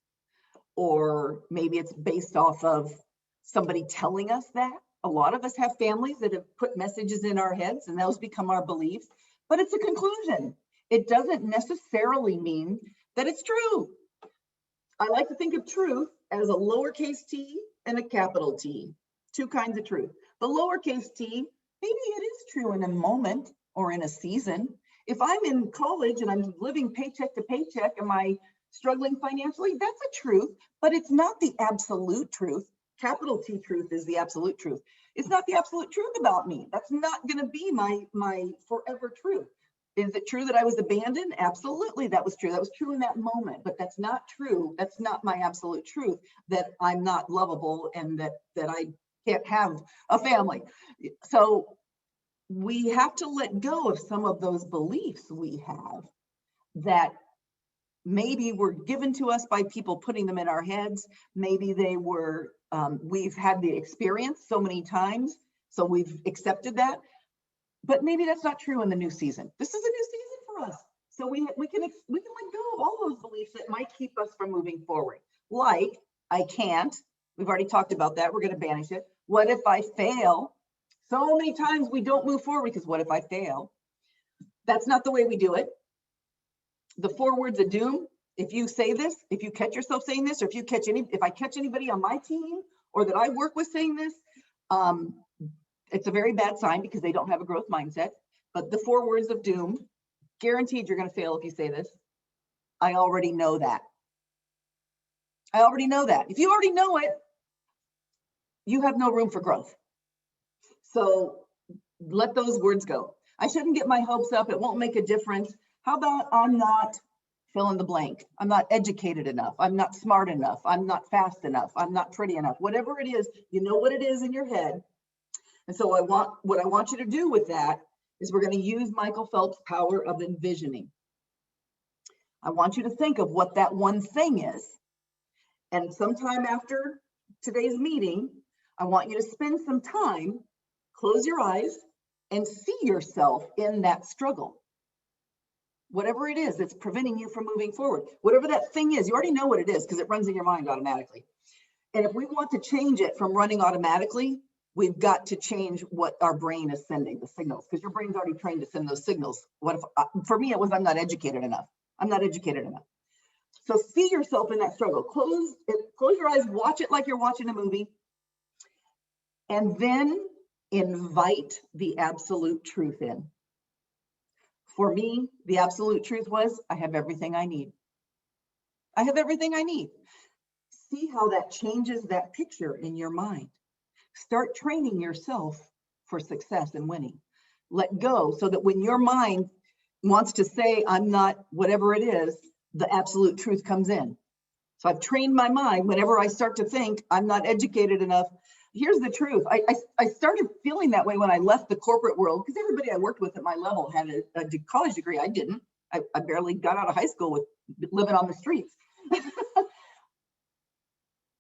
or maybe it's based off of somebody telling us that. A lot of us have families that have put messages in our heads and those become our beliefs, but it's a conclusion. It doesn't necessarily mean that it's true. I like to think of truth as a lowercase t and a capital T, 2 kinds of truth. The lowercase t, maybe it is true in a moment or in a season. If I'm in college and I'm living paycheck to paycheck, am I struggling financially? That's a truth, but it's not the absolute truth. Capital T truth is the absolute truth. It's not the absolute truth about me. That's not going to be my forever truth. Is it true that I was abandoned? Absolutely, that was true. That was true in that moment, but that's not true. That's not my absolute truth, that I'm not lovable and that I can't have a family. So we have to let go of some of those beliefs we have that maybe were given to us by people putting them in our heads. Maybe they were, we've had the experience so many times, so we've accepted that. But maybe that's not true in the new season. This is a new season for us. So we can let go of all those beliefs that might keep us from moving forward. Like, I can't. We've already talked about that. We're going to banish it. What if I fail? So many times we don't move forward because what if I fail? That's not the way we do it. The 4 words of doom, if you say this, if you catch yourself saying this, or if I catch anybody on my team or that I work with saying this, it's a very bad sign because they don't have a growth mindset. But the 4 words of doom, guaranteed you're going to fail if you say this. I already know that. I already know that. If you already know it, you have no room for growth. So let those words go. I shouldn't get my hopes up. It won't make a difference. How about I'm not fill in the blank. I'm not educated enough. I'm not smart enough. I'm not fast enough. I'm not pretty enough. Whatever it is, you know what it is in your head. And so what I want you to do with that is we're going to use Michael Phelps' power of envisioning. I want you to think of what that one thing is. And sometime after today's meeting, I want you to spend some time, close your eyes, and see yourself in that struggle. Whatever it is that's preventing you from moving forward, whatever that thing is, you already know what it is because it runs in your mind automatically. And if we want to change it from running automatically, we've got to change what our brain is sending, the signals, because your brain's already trained to send those signals. What if, for me, it was I'm not educated enough. I'm not educated enough. So see yourself in that struggle. Close your eyes, watch it like you're watching a movie, and then invite the absolute truth in. For me, the absolute truth was I have everything I need. I have everything I need. See how that changes that picture in your mind. Start training yourself for success and winning. Let go so that when your mind wants to say, I'm not whatever it is, the absolute truth comes in. So I've trained my mind whenever I start to think I'm not educated enough, here's the truth. I started feeling that way when I left the corporate world, because everybody I worked with at my level had a college degree. I didn't. I barely got out of high school with living on the streets.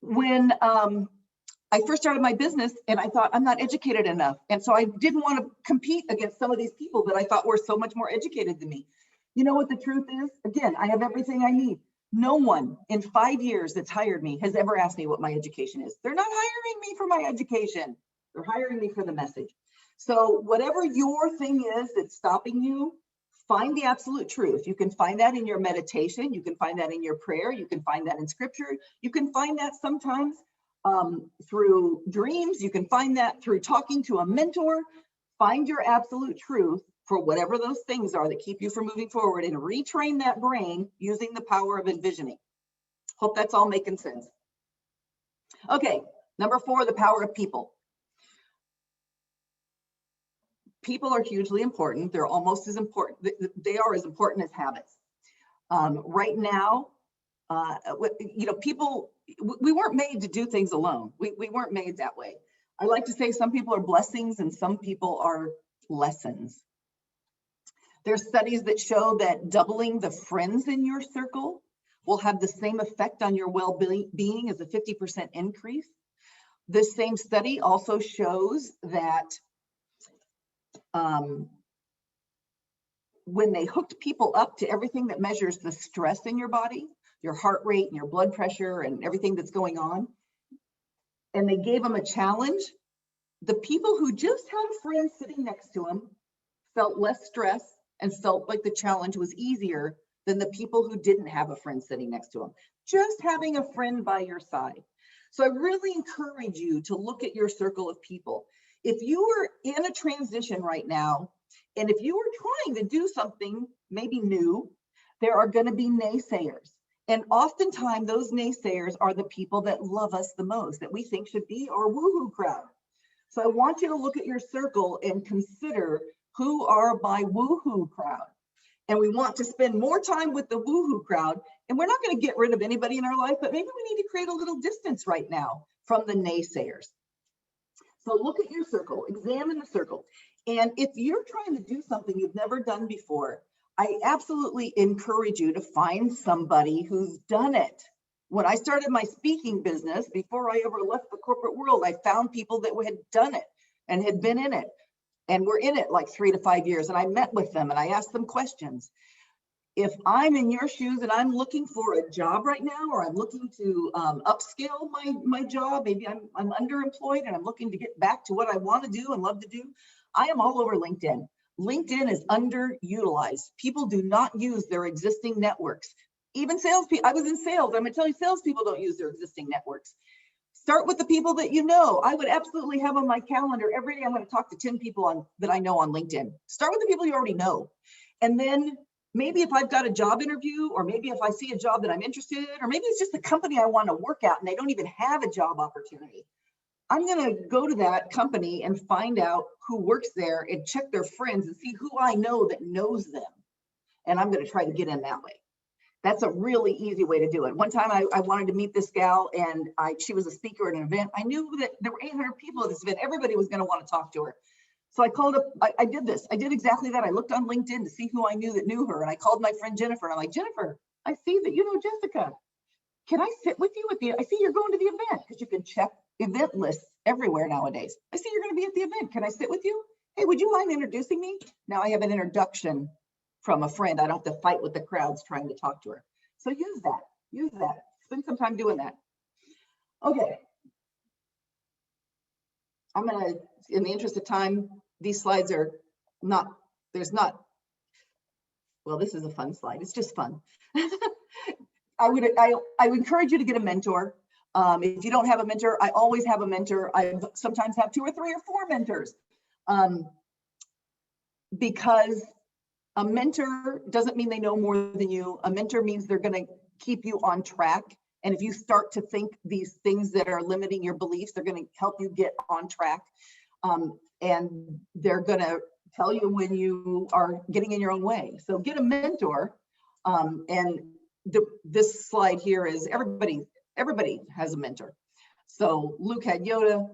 When I first started my business, and I thought, I'm not educated enough. And so I didn't want to compete against some of these people that I thought were so much more educated than me. You know what the truth is? Again, I have everything I need. No one in 5 years that's hired me has ever asked me what my education is. They're not hiring me for my education. They're hiring me for the message. So whatever your thing is that's stopping you, find the absolute truth. You can find that in your meditation. You can find that in your prayer. You can find that in scripture. You can find that sometimes through dreams. You can find that through talking to a mentor. Find your absolute truth for whatever those things are that keep you from moving forward, and retrain that brain using the power of envisioning. Hope that's all making sense. Okay, number 4, the power of people. People are hugely important. They're almost as important. They are as important as habits. Right now, you know, people, we weren't made to do things alone. We weren't made that way. I like to say some people are blessings and some people are lessons. There's studies that show that doubling the friends in your circle will have the same effect on your well-being as a 50% increase. This same study also shows that when they hooked people up to everything that measures the stress in your body, your heart rate and your blood pressure and everything that's going on, and they gave them a challenge, the people who just had a friend sitting next to them felt less stress and felt like the challenge was easier than the people who didn't have a friend sitting next to them. Just having a friend by your side. So I really encourage you to look at your circle of people. If you are in a transition right now, and if you are trying to do something maybe new, there are going to be naysayers. And oftentimes those naysayers are the people that love us the most, that we think should be our woohoo crowd. So I want you to look at your circle and consider who are my woohoo crowd. And we want to spend more time with the woohoo crowd. And we're not going to get rid of anybody in our life, but maybe we need to create a little distance right now from the naysayers. So look at your circle, examine the circle. And if you're trying to do something you've never done before, I absolutely encourage you to find somebody who's done it. When I started my speaking business, before I ever left the corporate world, I found people that had done it and had been in it and were in it like 3 to 5 years. And I met with them and I asked them questions. If I'm in your shoes and I'm looking for a job right now, or I'm looking to upscale my job, maybe I'm underemployed and I'm looking to get back to what I want to do and love to do, I am all over LinkedIn. LinkedIn is underutilized. People do not use their existing networks. Even salespeople, I was in sales. I'm gonna tell you, salespeople don't use their existing networks. Start with the people that you know. I would absolutely have on my calendar every day, I'm gonna talk to 10 people that I know on LinkedIn. Start with the people you already know. And then maybe if I've got a job interview, or maybe if I see a job that I'm interested in, or maybe it's just the company I wanna work at and they don't even have a job opportunity, I'm going to go to that company and find out who works there and check their friends and see who I know that knows them. And I'm going to try to get in that way. That's a really easy way to do it. One time I wanted to meet this gal, and she was a speaker at an event. I knew that there were 800 people at this event. Everybody was going to want to talk to her. So I called up, I did this. I did exactly that. I looked on LinkedIn to see who I knew that knew her. And I called my friend Jennifer. And I'm like, Jennifer, I see that you know Jessica. Can I sit with you at the, I see you're going to the event, because you can check event lists everywhere nowadays. I see you're going to be at the event. Can I sit with you? Hey, would you mind introducing me? Now I have an introduction from a friend. I don't have to fight with the crowds trying to talk to her. So use that. Spend some time doing that. Okay. I'm going to, in the interest of time, these slides are not, well, this is a fun slide. It's just fun. I would encourage you to get a mentor. If you don't have a mentor, I always have a mentor. I sometimes have 2 or 3 or 4 mentors, because a mentor doesn't mean they know more than you. A mentor means they're going to keep you on track. And if you start to think these things that are limiting your beliefs, they're going to help you get on track. And they're going to tell you when you are getting in your own way. So get a mentor. And this slide here is everybody has a mentor. So Luke had Yoda,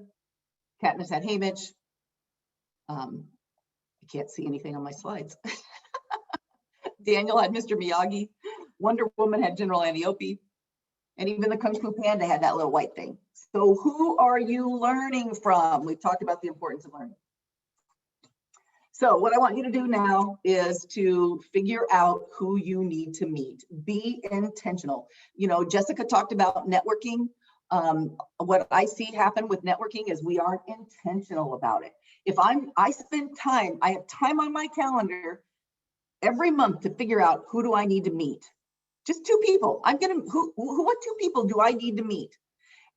Katniss had Haymitch. I can't see anything on my slides. Daniel had Mr. Miyagi. Wonder Woman had General Antiope. And even the Kung Fu Panda had that little white thing. So who are you learning from? We've talked about the importance of learning. So what I want you to do now is to figure out who you need to meet. Be intentional. You know, Jessica talked about networking. What I see happen with networking is we aren't intentional about it. If I spend time, I have time on my calendar every month to figure out who do I need to meet. Just 2 people. What 2 people do I need to meet?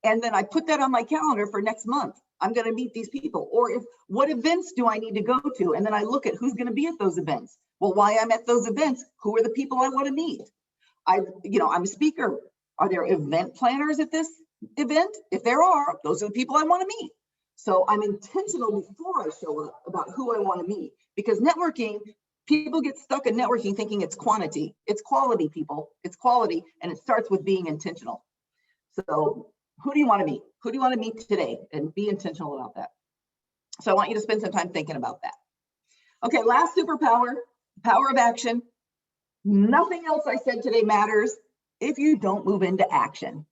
And then I put that on my calendar for next month. I'm going to meet these people. Or what events do I need to go to? And then I look at who's going to be at those events. Well, why I'm at those events, who are the people I want to meet? I'm a speaker. Are there event planners at this event? If there are, those are the people I want to meet. So I'm intentional before I show up about who I want to meet, because networking, people get stuck in networking thinking it's quantity. It's quality, people. It's quality, and it starts with being intentional. So who do you want to meet? Who do you want to meet today? And be intentional about that. So I want you to spend some time thinking about that. Okay, last superpower, power of action. Nothing else I said today matters if you don't move into action.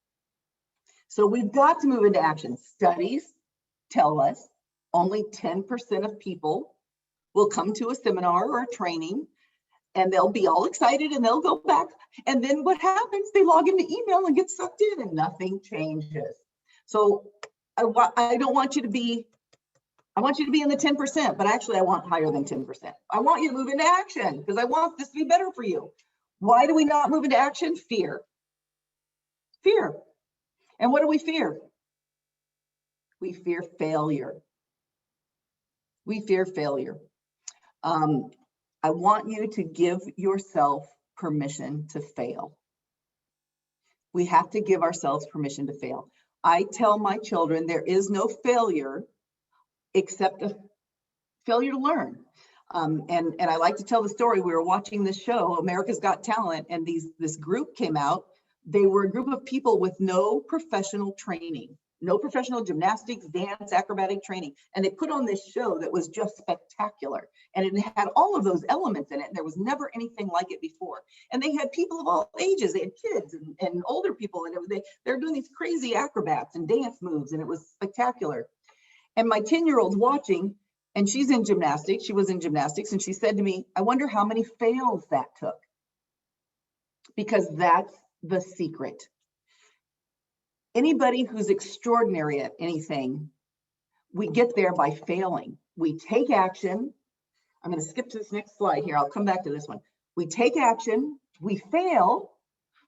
So we've got to move into action. Studies tell us only 10% of people will come to a seminar or a training, and they'll be all excited and they'll go back. And then what happens? They log into email and get sucked in and nothing changes. So I don't want you to be, I want you to be in the 10%, but actually I want higher than 10%. I want you to move into action because I want this to be better for you. Why do we not move into action? Fear. Fear. And what do we fear? We fear failure. We fear failure. I want you to give yourself permission to fail. We have to give ourselves permission to fail. I tell my children there is no failure except a failure to learn. And I like to tell the story. We were watching this show, America's Got Talent, and this group came out. They were a group of people with no professional training, no professional gymnastics, dance, acrobatic training. And they put on this show that was just spectacular. And it had all of those elements in it. And there was never anything like it before. And they had people of all ages. They had kids and older people. And they're doing these crazy acrobats and dance moves. And it was spectacular. And my 10-year-old's watching, and she's in gymnastics. She was in gymnastics. And she said to me, I wonder how many fails that took. Because that's the secret. Anybody who's extraordinary at anything, we get there by failing. We take action. I'm going to skip to this next slide here. I'll come back to this one. We take action, we fail,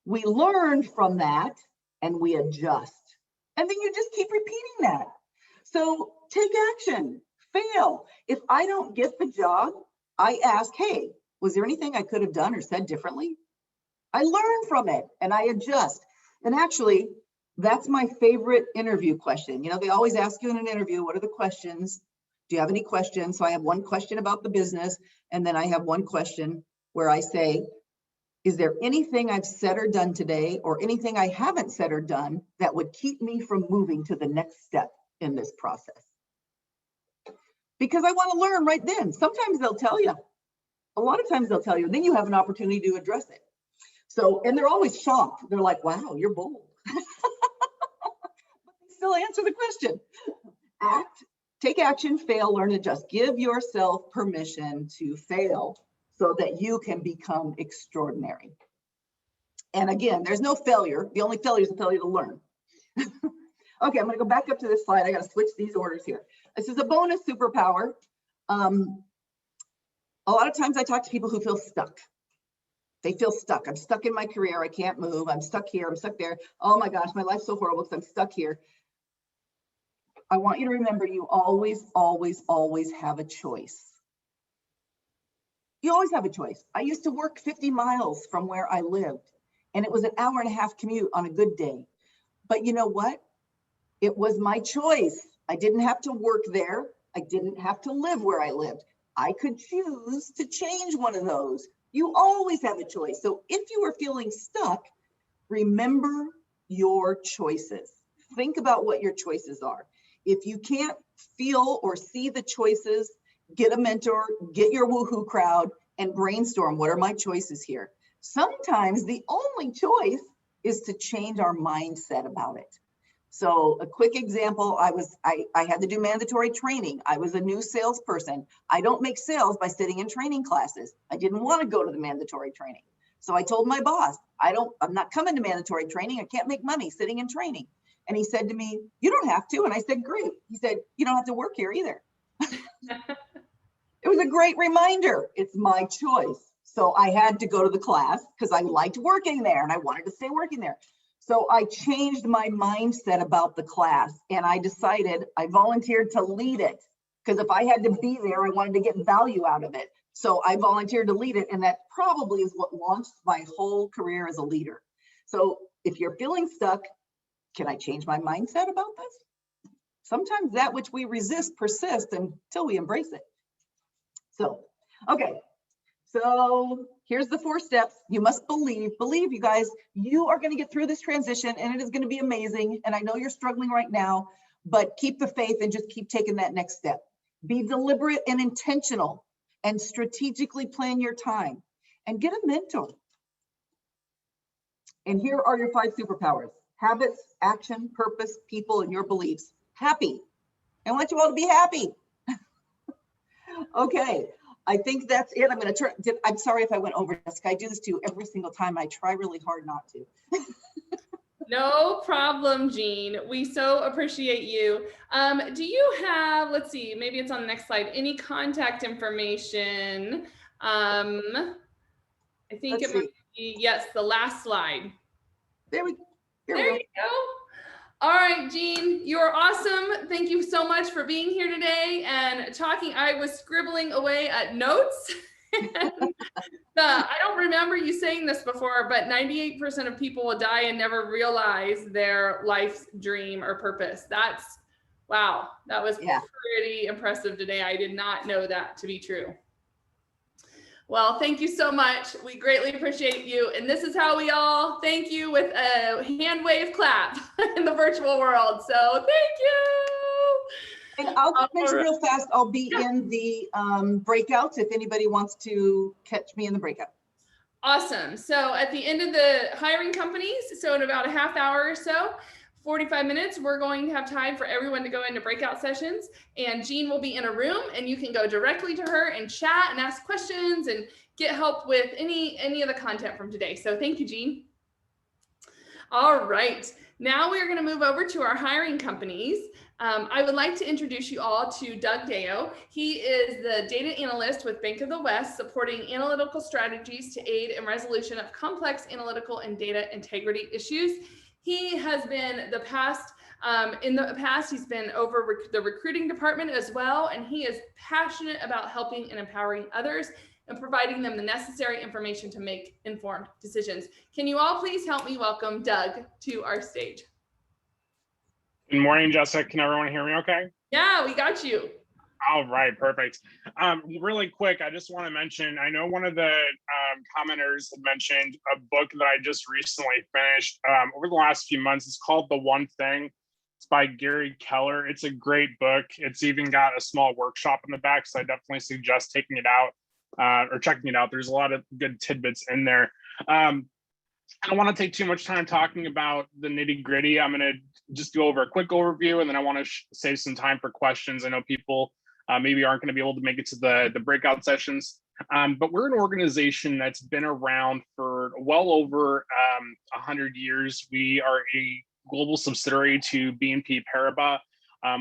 we learn from that, and we adjust. And then you just keep repeating that. So take action, fail. If I don't get the job, I ask, hey, was there anything I could have done or said differently? I learn from it and I adjust. And actually, that's my favorite interview question. You know, they always ask you in an interview, what are the questions? Do you have any questions? So I have one question about the business. And then I have one question where I say, is there anything I've said or done today or anything I haven't said or done that would keep me from moving to the next step in this process? Because I want to learn right then. Sometimes they'll tell you. A lot of times they'll tell you. Then you have an opportunity to address it. So, and they're always shocked. They're like, wow, you're bold. But they still answer the question. Act, take action, fail, learn, adjust. Give yourself permission to fail so that you can become extraordinary. And again, there's no failure. The only failure is the failure to learn. Okay, I'm going to go back up to this slide. I got to switch these orders here. This is a bonus superpower. A lot of times I talk to people who feel stuck. They feel stuck. I'm stuck in my career. I can't move. I'm stuck here. I'm stuck there. Oh my gosh, my life's so horrible because I'm stuck here. I want you to remember you always, always, always have a choice. You always have a choice. I used to work 50 miles from where I lived, and it was an hour and a half commute on a good day. But you know what? It was my choice. I didn't have to work there. I didn't have to live where I lived. I could choose to change one of those. You always have a choice. So if you are feeling stuck, remember your choices. Think about what your choices are. If you can't feel or see the choices, get a mentor, get your woohoo crowd, and brainstorm. What are my choices here? Sometimes the only choice is to change our mindset about it. So a quick example, I had to do mandatory training. I was a new salesperson. I don't make sales by sitting in training classes. I didn't want to go to the mandatory training. So I told my boss, I'm not coming to mandatory training. I can't make money sitting in training. And he said to me, you don't have to. And I said, great. He said, you don't have to work here either. It was a great reminder. It's my choice. So I had to go to the class because I liked working there and I wanted to stay working there. So I changed my mindset about the class and I decided I volunteered to lead it because if I had to be there, I wanted to get value out of it. So I volunteered to lead it. And that probably is what launched my whole career as a leader. So if you're feeling stuck, can I change my mindset about this? Sometimes that which we resist persists until we embrace it. So, okay. So here's the 4 steps. You must believe, you guys, you are going to get through this transition and it is going to be amazing. And I know you're struggling right now, but keep the faith and just keep taking that next step. Be deliberate and intentional and strategically plan your time and get a mentor. And here are your 5 superpowers: habits, action, purpose, people, and your beliefs. Happy. I want you all to be happy. Okay. I think that's it. I'm going to turn. I'm sorry if I went over, Jessica. I do this to you every single time. I try really hard not to. No problem, Jean. We so appreciate you. Do you have, let's see, maybe it's on the next slide, any contact information? I think it might be, yes, the last slide. There you go. All right, Jean, you are awesome. Thank you so much for being here today and talking. I was scribbling away at notes. I don't remember you saying this before, but 98% of people will die and never realize their life's dream or purpose. Wow. That was pretty impressive today. I did not know that to be true. Well, thank you so much. We greatly appreciate you. And this is how we all thank you with a hand wave clap in the virtual world. So thank you. And I'll just mention real fast, I'll be in the breakouts if anybody wants to catch me in the breakout. Awesome. So at the end of the hiring companies, so in about a half hour or so, 45 minutes, we're going to have time for everyone to go into breakout sessions, and Jean will be in a room and you can go directly to her and chat and ask questions and get help with any of the content from today. So thank you, Jean. All right, now we're going to move over to our hiring companies. I would like to introduce you all to Doug Deo. He is the data analyst with Bank of the West, supporting analytical strategies to aid in resolution of complex analytical and data integrity issues. He has been in the past, he's been over the recruiting department as well, and he is passionate about helping and empowering others and providing them the necessary information to make informed decisions. Can you all please help me welcome Doug to our stage? Good morning, Jessica. Can everyone hear me okay? Yeah, we got you. All right, perfect. Really quick, I just want to mention, I know one of the commenters had mentioned a book that I just recently finished over the last few months. It's called The One Thing. It's by Gary Keller. It's a great book. It's even got a small workshop in the back, so I definitely suggest taking it out or checking it out. There's a lot of good tidbits in there. I don't want to take too much time talking about the nitty gritty. I'm going to just go over a quick overview, and then I want to save some time for questions. I know people maybe aren't going to be able to make it to the breakout sessions, but we're an organization that's been around for well over 100 years. We are a global subsidiary to BNP Paribas.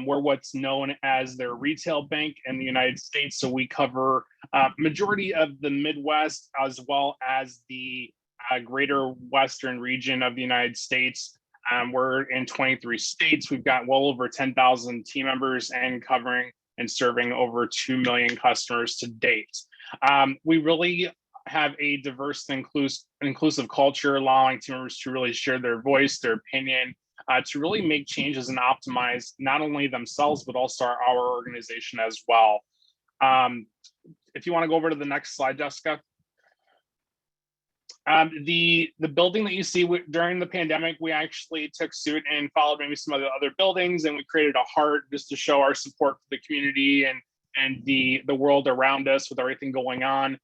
We're what's known as their retail bank in the United States. So we cover majority of the Midwest as well as the greater Western region of the United States. We're in 23 states. We've got well over 10,000 team members and covering and serving over 2 million customers to date. We really have a diverse and inclusive culture, allowing team members to really share their voice, their opinion, to really make changes and optimize not only themselves, but also our organization as well. If you want to go over to the next slide, Jessica. The building that you see during the pandemic, we actually took suit and followed maybe some of the other buildings, and we created a heart just to show our support for the community and the world around us with everything going on.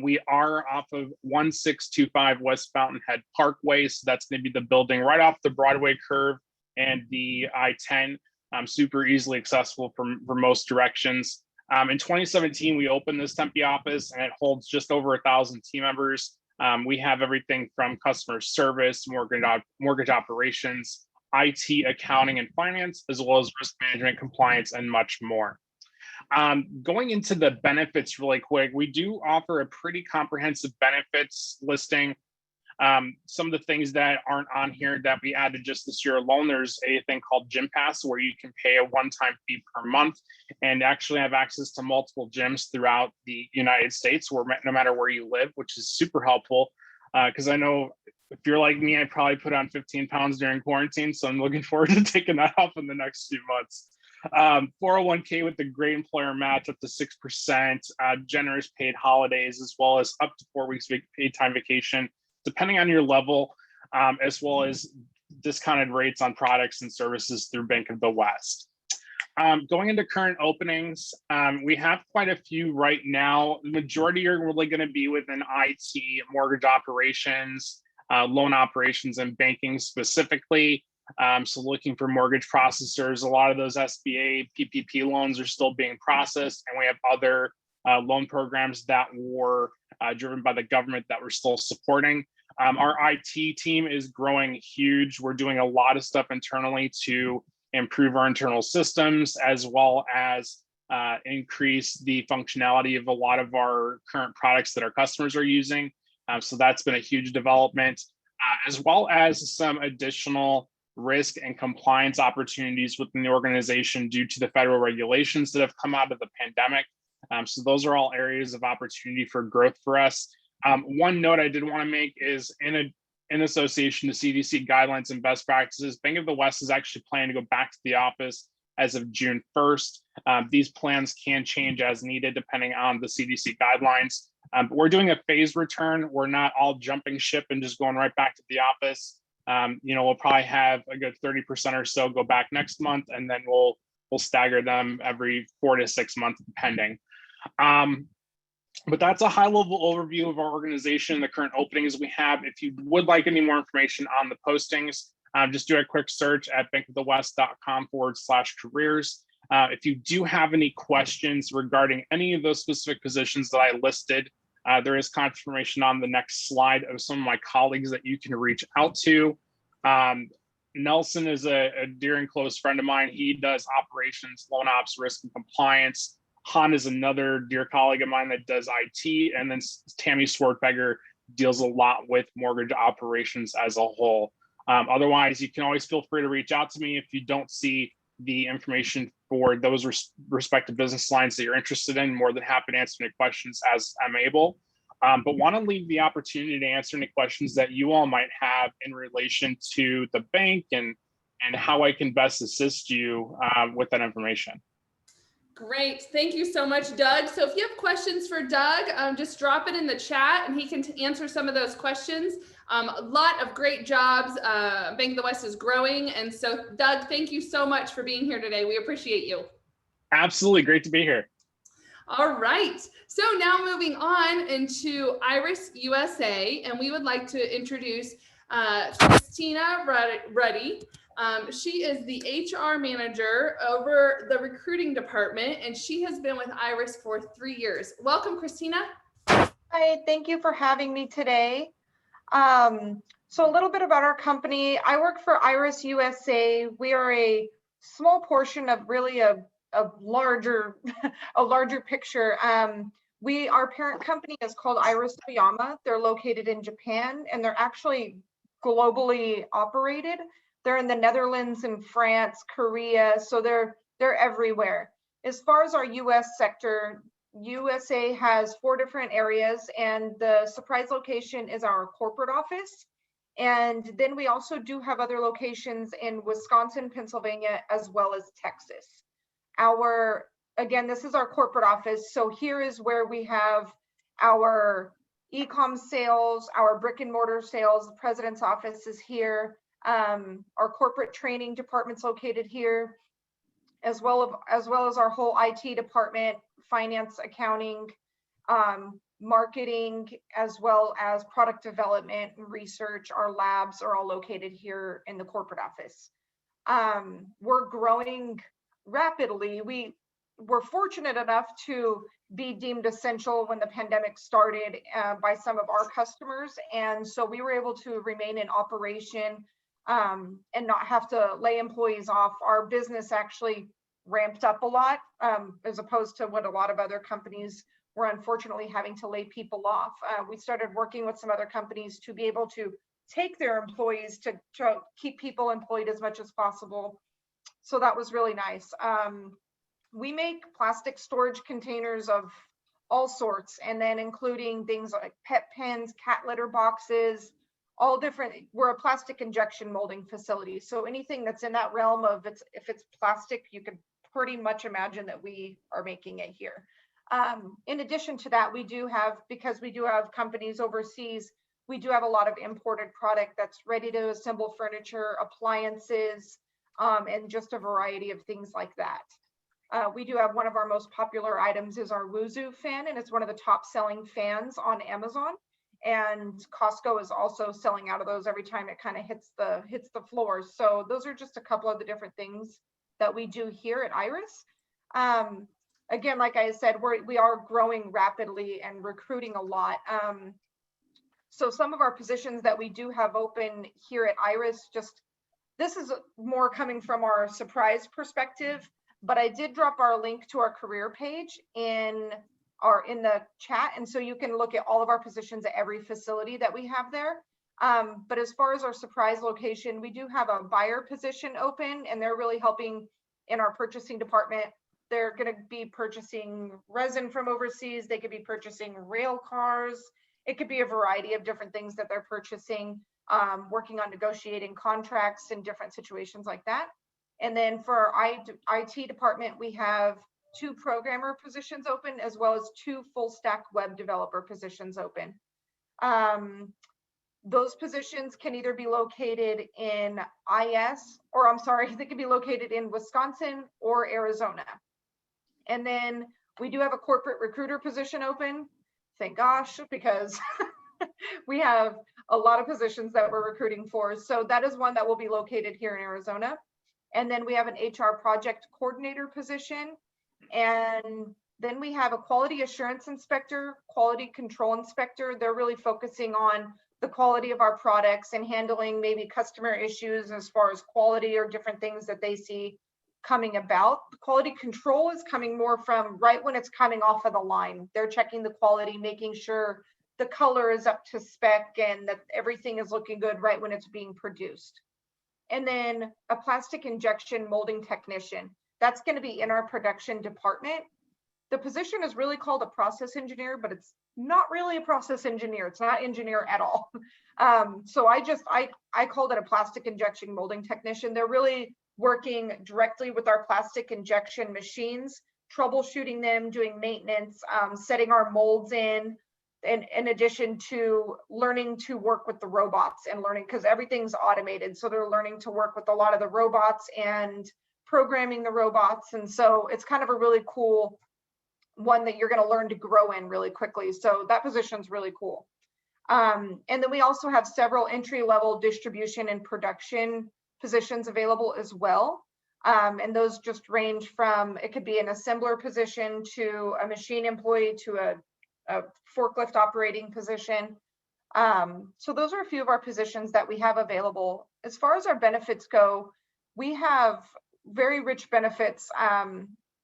We are off of 1625 West Fountainhead Parkway, so that's going to be the building right off the Broadway curve and the I-10, super easily accessible for most directions. In 2017, we opened this Tempe office, and it holds just over 1,000 team members. We have everything from customer service, mortgage operations, IT, accounting, and finance, as well as risk management, compliance, and much more. Going into the benefits really quick, we do offer a pretty comprehensive benefits listing. Some of the things that aren't on here that we added just this year alone, there's a thing called Gym Pass, where you can pay a one-time fee per month and actually have access to multiple gyms throughout the United States, where no matter where you live, which is super helpful. Because I know if you're like me, I probably put on 15 pounds during quarantine, so I'm looking forward to taking that off in the next few months. 401k with the great employer match up to 6%, generous paid holidays, as well as up to 4 weeks paid time vacation, depending on your level, as well as discounted rates on products and services through Bank of the West. Going into current openings, we have quite a few right now. The majority are really going to be within IT, mortgage operations, loan operations, and banking specifically. So looking for mortgage processors, a lot of those SBA, PPP loans are still being processed, and we have other loan programs that were driven by the government that we're still supporting. Our IT team is growing huge. We're doing a lot of stuff internally to improve our internal systems, as well as increase the functionality of a lot of our current products that our customers are using. So that's been a huge development, as well as some additional risk and compliance opportunities within the organization due to the federal regulations that have come out of the pandemic. So those are all areas of opportunity for growth for us. One note I did want to make is in association to CDC guidelines and best practices, Bank of the West is actually planning to go back to the office as of June 1st. These plans can change as needed depending on the CDC guidelines. But we're doing a phased return. We're not all jumping ship and just going right back to the office. We'll probably have a good 30% or so go back next month, and then we'll stagger them every 4 to 6 months, depending. But that's a high-level overview of our organization and the current openings we have. If you would like any more information on the postings, just do a quick search at bankofthewest.com/careers. If you do have any questions regarding any of those specific positions that I listed, there is confirmation on the next slide of some of my colleagues that you can reach out to. Nelson is a dear and close friend of mine. He does operations, loan ops, risk, and compliance. Han is another dear colleague of mine that does IT. And then Tammy Swartbegger deals a lot with mortgage operations as a whole. Otherwise, you can always feel free to reach out to me if you don't see the information for those respective business lines that you're interested in. More than happy to answer any questions as I'm able. But want to leave the opportunity to answer any questions that you all might have in relation to the bank and how I can best assist you with that information. Great. Thank you so much, Doug. So if you have questions for Doug, just drop it in the chat and he can answer some of those questions. A lot of great jobs. Bank of the West is growing. And so, Doug, thank you so much for being here today. We appreciate you. Absolutely. Great to be here. All right. So now moving on into Iris USA, and we would like to introduce Christina Ruddy. She is the HR manager over the recruiting department, and she has been with Iris for 3 years. Welcome, Christina. Hi, thank you for having me today. So a little bit about our company. I work for Iris USA. We are a small portion of really a larger picture. Our parent company is called Iris Toyama. They're located in Japan, and they're actually globally operated. They're in the Netherlands and France, Korea, so they're everywhere. As far as our US sector, USA has 4 different areas, and the surprise location is our corporate office. And then we also do have other locations in Wisconsin, Pennsylvania, as well as Texas. Again, this is our corporate office. So here is where we have our e-com sales, our brick and mortar sales. The president's office is here. Our corporate training department's located here, as well as our whole IT department, finance, accounting, marketing, as well as product development and research. Our labs are all located here in the corporate office. We're growing rapidly. We were fortunate enough to be deemed essential when the pandemic started by some of our customers. And so we were able to remain in operation and not have to lay employees off. Our business actually ramped up a lot as opposed to what a lot of other companies were unfortunately having to lay people off. We started working with some other companies to be able to take their employees to keep people employed as much as possible. So that was really nice. We make plastic storage containers of all sorts, and then including things like pet pens, cat litter boxes, all different. We're a plastic injection molding facility. So anything that's in that realm of if it's plastic, you could pretty much imagine that we are making it here. In addition to that, because we do have companies overseas, we do have a lot of imported product that's ready to assemble furniture, appliances, and just a variety of things like that. We do have one of our most popular items is our Wuzu fan, and it's one of the top selling fans on Amazon. And Costco is also selling out of those every time it kind of hits the floors. So those are just a couple of the different things that we do here at Iris. Again, like I said, we are growing rapidly and recruiting a lot. So some of our positions that we do have open here at Iris, this is more coming from our surprise perspective, but I did drop our link to our career page in the chat. And so you can look at all of our positions at every facility that we have there. But as far as our surprise location, we do have a buyer position open, and they're really helping in our purchasing department. They're going to be purchasing resin from overseas. They could be purchasing rail cars. It could be a variety of different things that they're purchasing, working on negotiating contracts in different situations like that. And then for our IT department, we have 2 programmer positions open, as well as 2 full stack web developer positions open. Those positions can either be located in they can be located in Wisconsin or Arizona. And then we do have a corporate recruiter position open, thank gosh, because we have a lot of positions that we're recruiting for. So that is one that will be located here in Arizona. And then we have an HR project coordinator position. And then we have a quality assurance inspector, quality control inspector. They're really focusing on the quality of our products and handling maybe customer issues as far as quality or different things that they see coming about. The quality control is coming more from right when it's coming off of the line. They're checking the quality, making sure the color is up to spec and that everything is looking good right when it's being produced. And then a plastic injection molding technician. That's going to be in our production department. The position is really called a process engineer, but it's not really a process engineer. It's not engineer at all. So I called it a plastic injection molding technician. They're really working directly with our plastic injection machines, troubleshooting them, doing maintenance, setting our molds in addition to learning to work with the robots and learning, because everything's automated. So they're learning to work with a lot of the robots and programming the robots. And so it's kind of a really cool one that you're going to learn to grow in really quickly. So that position's really cool. And then we also have several entry-level distribution and production positions available as well. And those just range from, it could be an assembler position to a machine employee to a forklift operating position. So those are a few of our positions that we have available. As far as our benefits go, we have very rich benefits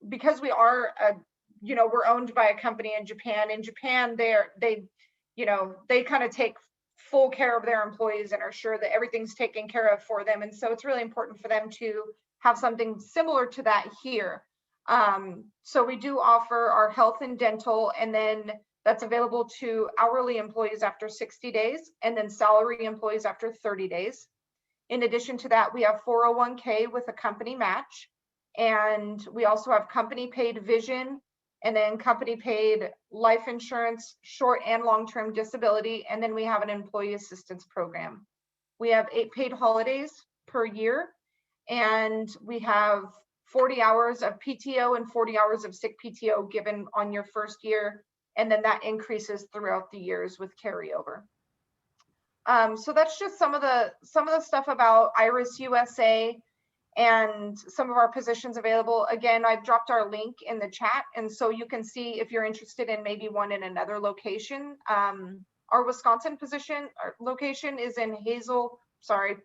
because we are, we're owned by a company in Japan. In Japan, they kind of take full care of their employees and are sure that everything's taken care of for them. And so it's really important for them to have something similar to that here. So we do offer our health and dental, and then that's available to hourly employees after 60 days, and then salary employees after 30 days. In addition to that, we have 401k with a company match, and we also have company paid vision, and then company paid life insurance, short and long-term disability, and then we have an employee assistance program. We have 8 paid holidays per year, and we have 40 hours of PTO and 40 hours of sick PTO given on your first year, and then that increases throughout the years with carryover. So that's just some of the stuff about Iris USA and some of our positions available. Again, I've dropped our link in the chat, and so you can see if you're interested in maybe one in another location. Our Wisconsin location is in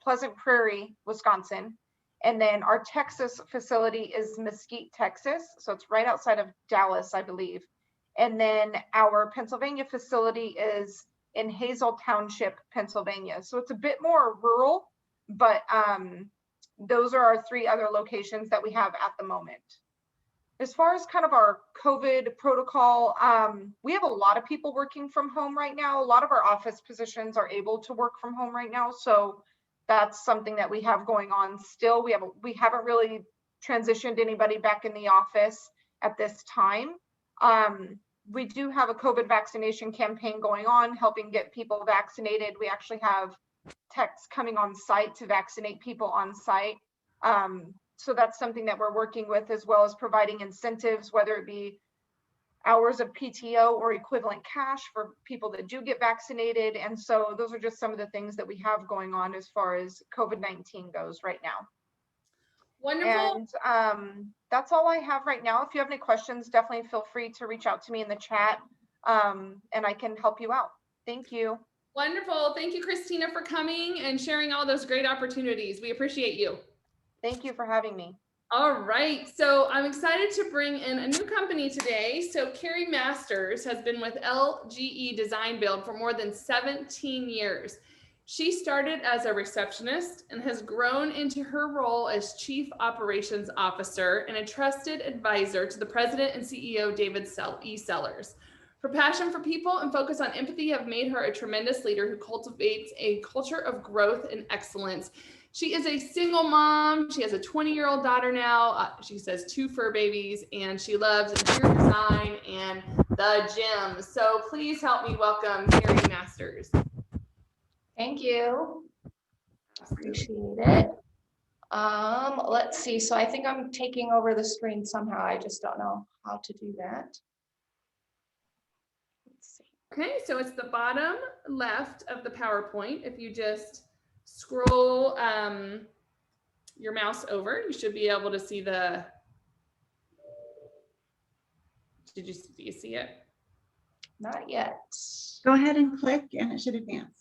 Pleasant Prairie, Wisconsin. And then our Texas facility is Mesquite, Texas. So it's right outside of Dallas, I believe. And then our Pennsylvania facility is in Hazel Township, Pennsylvania. So it's a bit more rural, but those are our 3 other locations that we have at the moment. As far as kind of our COVID protocol, we have a lot of people working from home right now. A lot of our office positions are able to work from home right now. So that's something that we have going on still. We haven't really transitioned anybody back in the office at this time. We do have a COVID vaccination campaign going on, helping get people vaccinated. We actually have techs coming on site to vaccinate people on site. So that's something that we're working with, as well as providing incentives, whether it be hours of PTO or equivalent cash for people that do get vaccinated. And so those are just some of the things that we have going on as far as COVID-19 goes right now. Wonderful. And that's all I have right now. If you have any questions, definitely feel free to reach out to me in the chat, and I can help you out. Thank you. Wonderful. Thank you, Christina, for coming and sharing all those great opportunities. We appreciate you. Thank you for having me. All right, so I'm excited to bring in a new company today. So Carrie Masters has been with LGE DesignBuild for more than 17 years. She started as a receptionist and has grown into her role as Chief Operations Officer and a trusted advisor to the President and CEO, David E. Sellers. Her passion for people and focus on empathy have made her a tremendous leader who cultivates a culture of growth and excellence. She is a single mom. She has a 20-year-old daughter now. She says 2 fur babies, and she loves interior design and the gym. So please help me welcome Carrie Masters. Thank you. Appreciate it. Let's see. So I think I'm taking over the screen somehow. I just don't know how to do that. Let's see. Okay, so it's the bottom left of the PowerPoint. If you just scroll your mouse over, you should be able to see the, do you see it? Not yet. Go ahead and click and it should advance.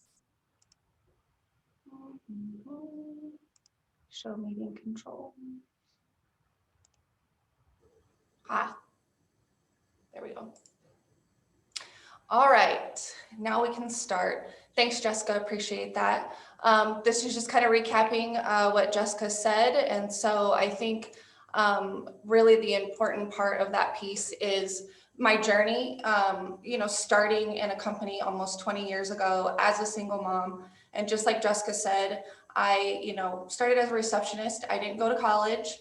Show meeting control. Ah, there we go. All right, now we can start. Thanks, Jessica, appreciate that. This is just kind of recapping what Jessica said. And so I think really the important part of that piece is my journey, starting in a company almost 20 years ago as a single mom. And just like Jessica said, I, started as a receptionist. I didn't go to college.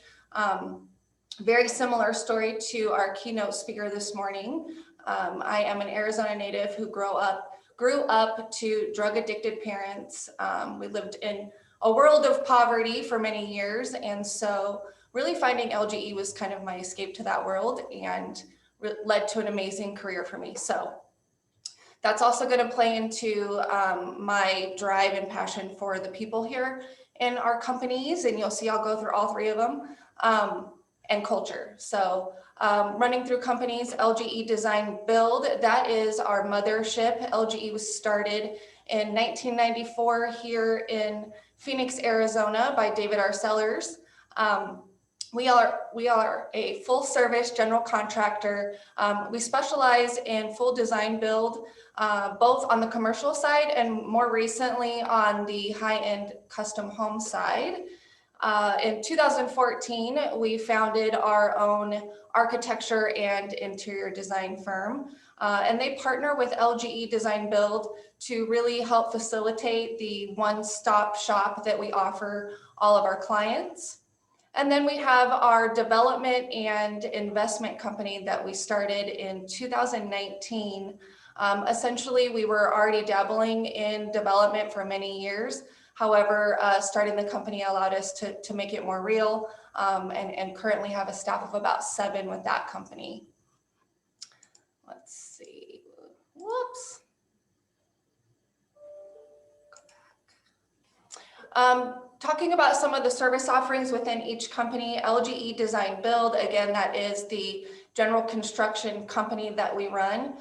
Very similar story to our keynote speaker this morning. I am an Arizona native who grew up to drug addicted parents. We lived in a world of poverty for many years. And so really finding LGE was kind of my escape to that world and led to an amazing career for me. So that's also going to play into my drive and passion for the people here in our companies. And you'll see I'll go through all 3 of them, and culture. So running through companies, LGE DesignBuild, that is our mothership. LGE was started in 1994 here in Phoenix, Arizona by David R. Sellers. We are a full service general contractor. We specialize in full design build, both on the commercial side and more recently on the high-end custom home side. In 2014, we founded our own architecture and interior design firm, and they partner with LGE DesignBuild to really help facilitate the one-stop shop that we offer all of our clients. And then we have our development and investment company that we started in 2019. Essentially, we were already dabbling in development for many years. However, starting the company allowed us to make it more real, and currently have a staff of about 7 with that company. Let's see, whoops. Talking about some of the service offerings within each company, LGE DesignBuild, again, that is the general construction company that we run.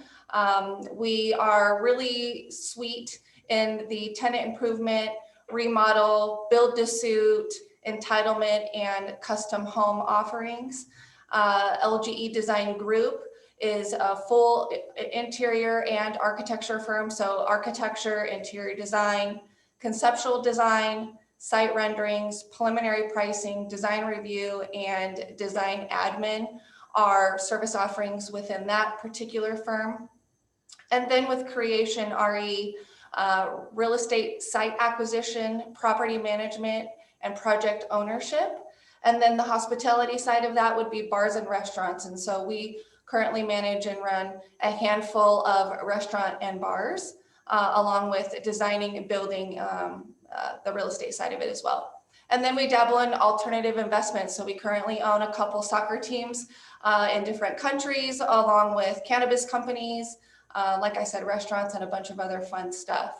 We are really sweet in the tenant improvement, remodel, build to suit, entitlement, and custom home offerings. LGE Design Group is a full interior and architecture firm. So architecture, interior design, conceptual design, site renderings, preliminary pricing, design review, and design admin are service offerings within that particular firm. And then with Creation RE, real estate site acquisition, property management, and project ownership. And then the hospitality side of that would be bars and restaurants. And so we currently manage and run a handful of restaurant and bars, along with designing and building the real estate side of it as well. And then we dabble in alternative investments. So we currently own a couple soccer teams in different countries, along with cannabis companies, like I said, restaurants, and a bunch of other fun stuff.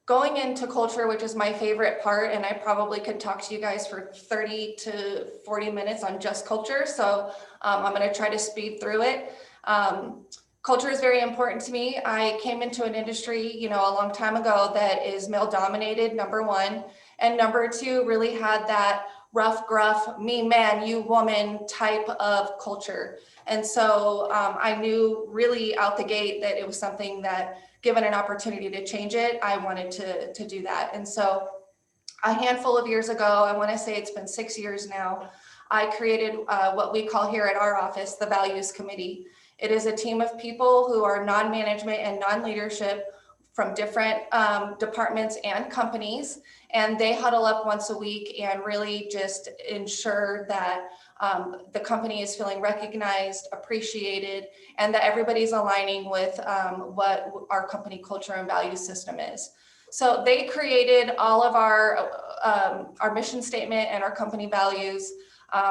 Going into culture, which is my favorite part, and I probably could talk to you guys for 30 to 40 minutes on just culture. So I'm going to try to speed through it. Culture is very important to me. I came into an industry, a long time ago that is male dominated, number one. And number two, really had that rough, gruff, me man, you woman type of culture. And so I knew really out the gate that it was something that, given an opportunity to change it, I wanted to do that. And so a handful of years ago, I want to say it's been 6 years now, I created what we call here at our office, the Values Committee. It is a team of people who are non-management and non-leadership from different departments and companies, and they huddle up once a week and really just ensure that the company is feeling recognized, appreciated, and that everybody's aligning with what our company culture and value system is. So they created all of our mission statement and our company values.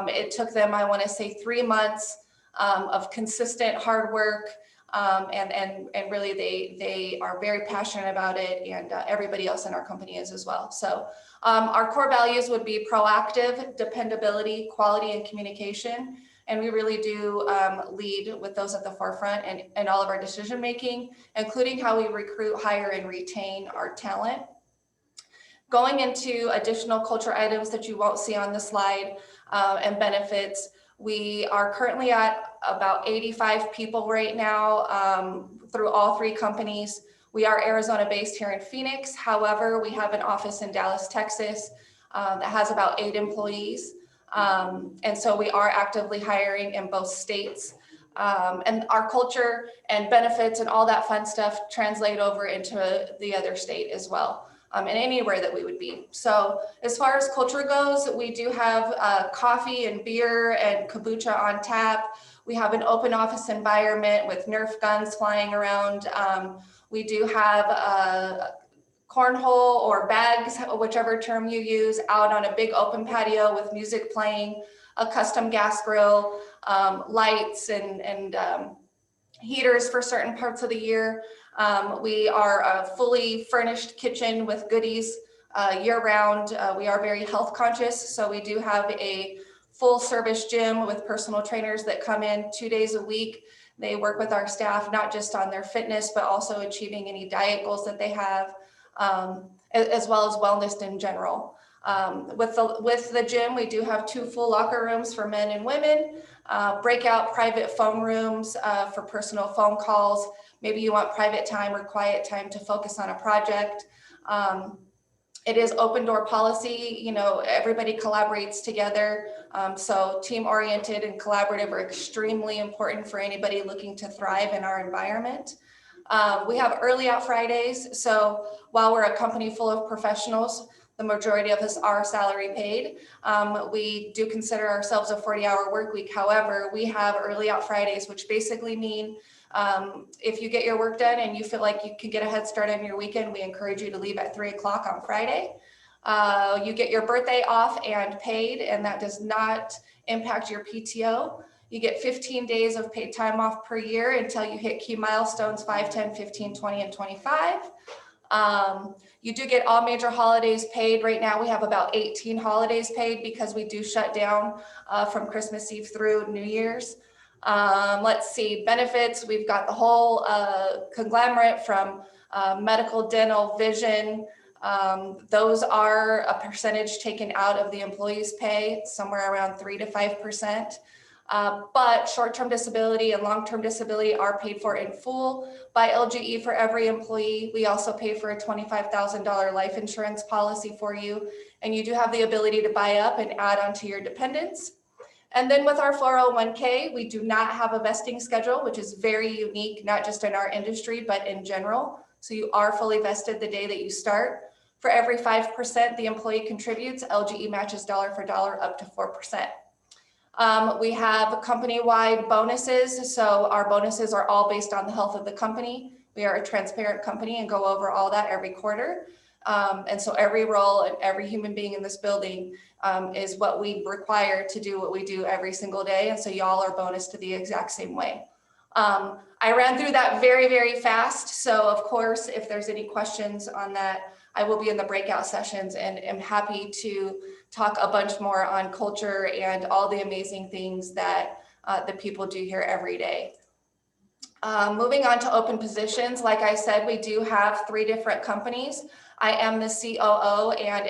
It took them, I want to say, 3 months of consistent hard work. And really they are very passionate about it, and everybody else in our company is as well. So our core values would be proactive, dependability, quality, and communication. And we really do lead with those at the forefront and all of our decision making, including how we recruit, hire, and retain our talent. Going into additional culture items that you won't see on the slide and benefits, we are currently at about 85 people right now through all 3 companies. We are Arizona based here in Phoenix. However, we have an office in Dallas, Texas that has about 8 employees. And so we are actively hiring in both states. And our culture and benefits and all that fun stuff translate over into the other state as well. And anywhere that we would be. So as far as culture goes, we do have coffee and beer and kombucha on tap. We have an open office environment with Nerf guns flying around. We do have cornhole or bags, whichever term you use, out on a big open patio with music playing, a custom gas grill, lights and heaters for certain parts of the year. We are a fully furnished kitchen with goodies year round. We are very health conscious, so we do have a full service gym with personal trainers that come in 2 days a week. They work with our staff, not just on their fitness, but also achieving any diet goals that they have, as well as wellness in general. With the gym, we do have 2 full locker rooms for men and women, breakout private phone rooms for personal phone calls. Maybe you want private time or quiet time to focus on a project. It is open door policy, everybody collaborates together. So team oriented and collaborative are extremely important for anybody looking to thrive in our environment. We have early out Fridays. So while we're a company full of professionals, The majority of us are salary paid. We do consider ourselves a 40-hour work week. However, we have early out Fridays, which basically mean if you get your work done and you feel like you can get a head start on your weekend, we encourage you to leave at 3 o'clock on Friday. You get your birthday off and paid, and that does not impact your PTO. You get 15 days of paid time off per year until you hit key milestones 5, 10, 15, 20, and 25. You do get all major holidays paid. Right now we have about 18 holidays paid because we do shut down from Christmas Eve through New Year's. Let's see, benefits. We've got the whole conglomerate from medical, dental, vision. Those are a percentage taken out of the employee's pay, somewhere around 3 to 5%. But short-term disability and long-term disability are paid for in full by LGE for every employee. We also pay for a $25,000 life insurance policy for you, and you do have the ability to buy up and add on to your dependents. And then with our 401k, we do not have a vesting schedule, which is very unique, not just in our industry, but in general. So you are fully vested the day that you start. For every 5% the employee contributes, LGE matches dollar for dollar up to 4%. We have company-wide bonuses. So our bonuses are all based on the health of the company. We are a transparent company and go over all that every quarter. And so every role and every human being in this building is what we require to do what we do every single day. And so y'all are bonused to the exact same way. I ran through that very, very fast. So of course, if there's any questions on that, I will be in the breakout sessions and am happy to talk a bunch more on culture and all the amazing things that the people do here every day. Moving on to open positions, like I said, we do have 3 different companies. I am the COO and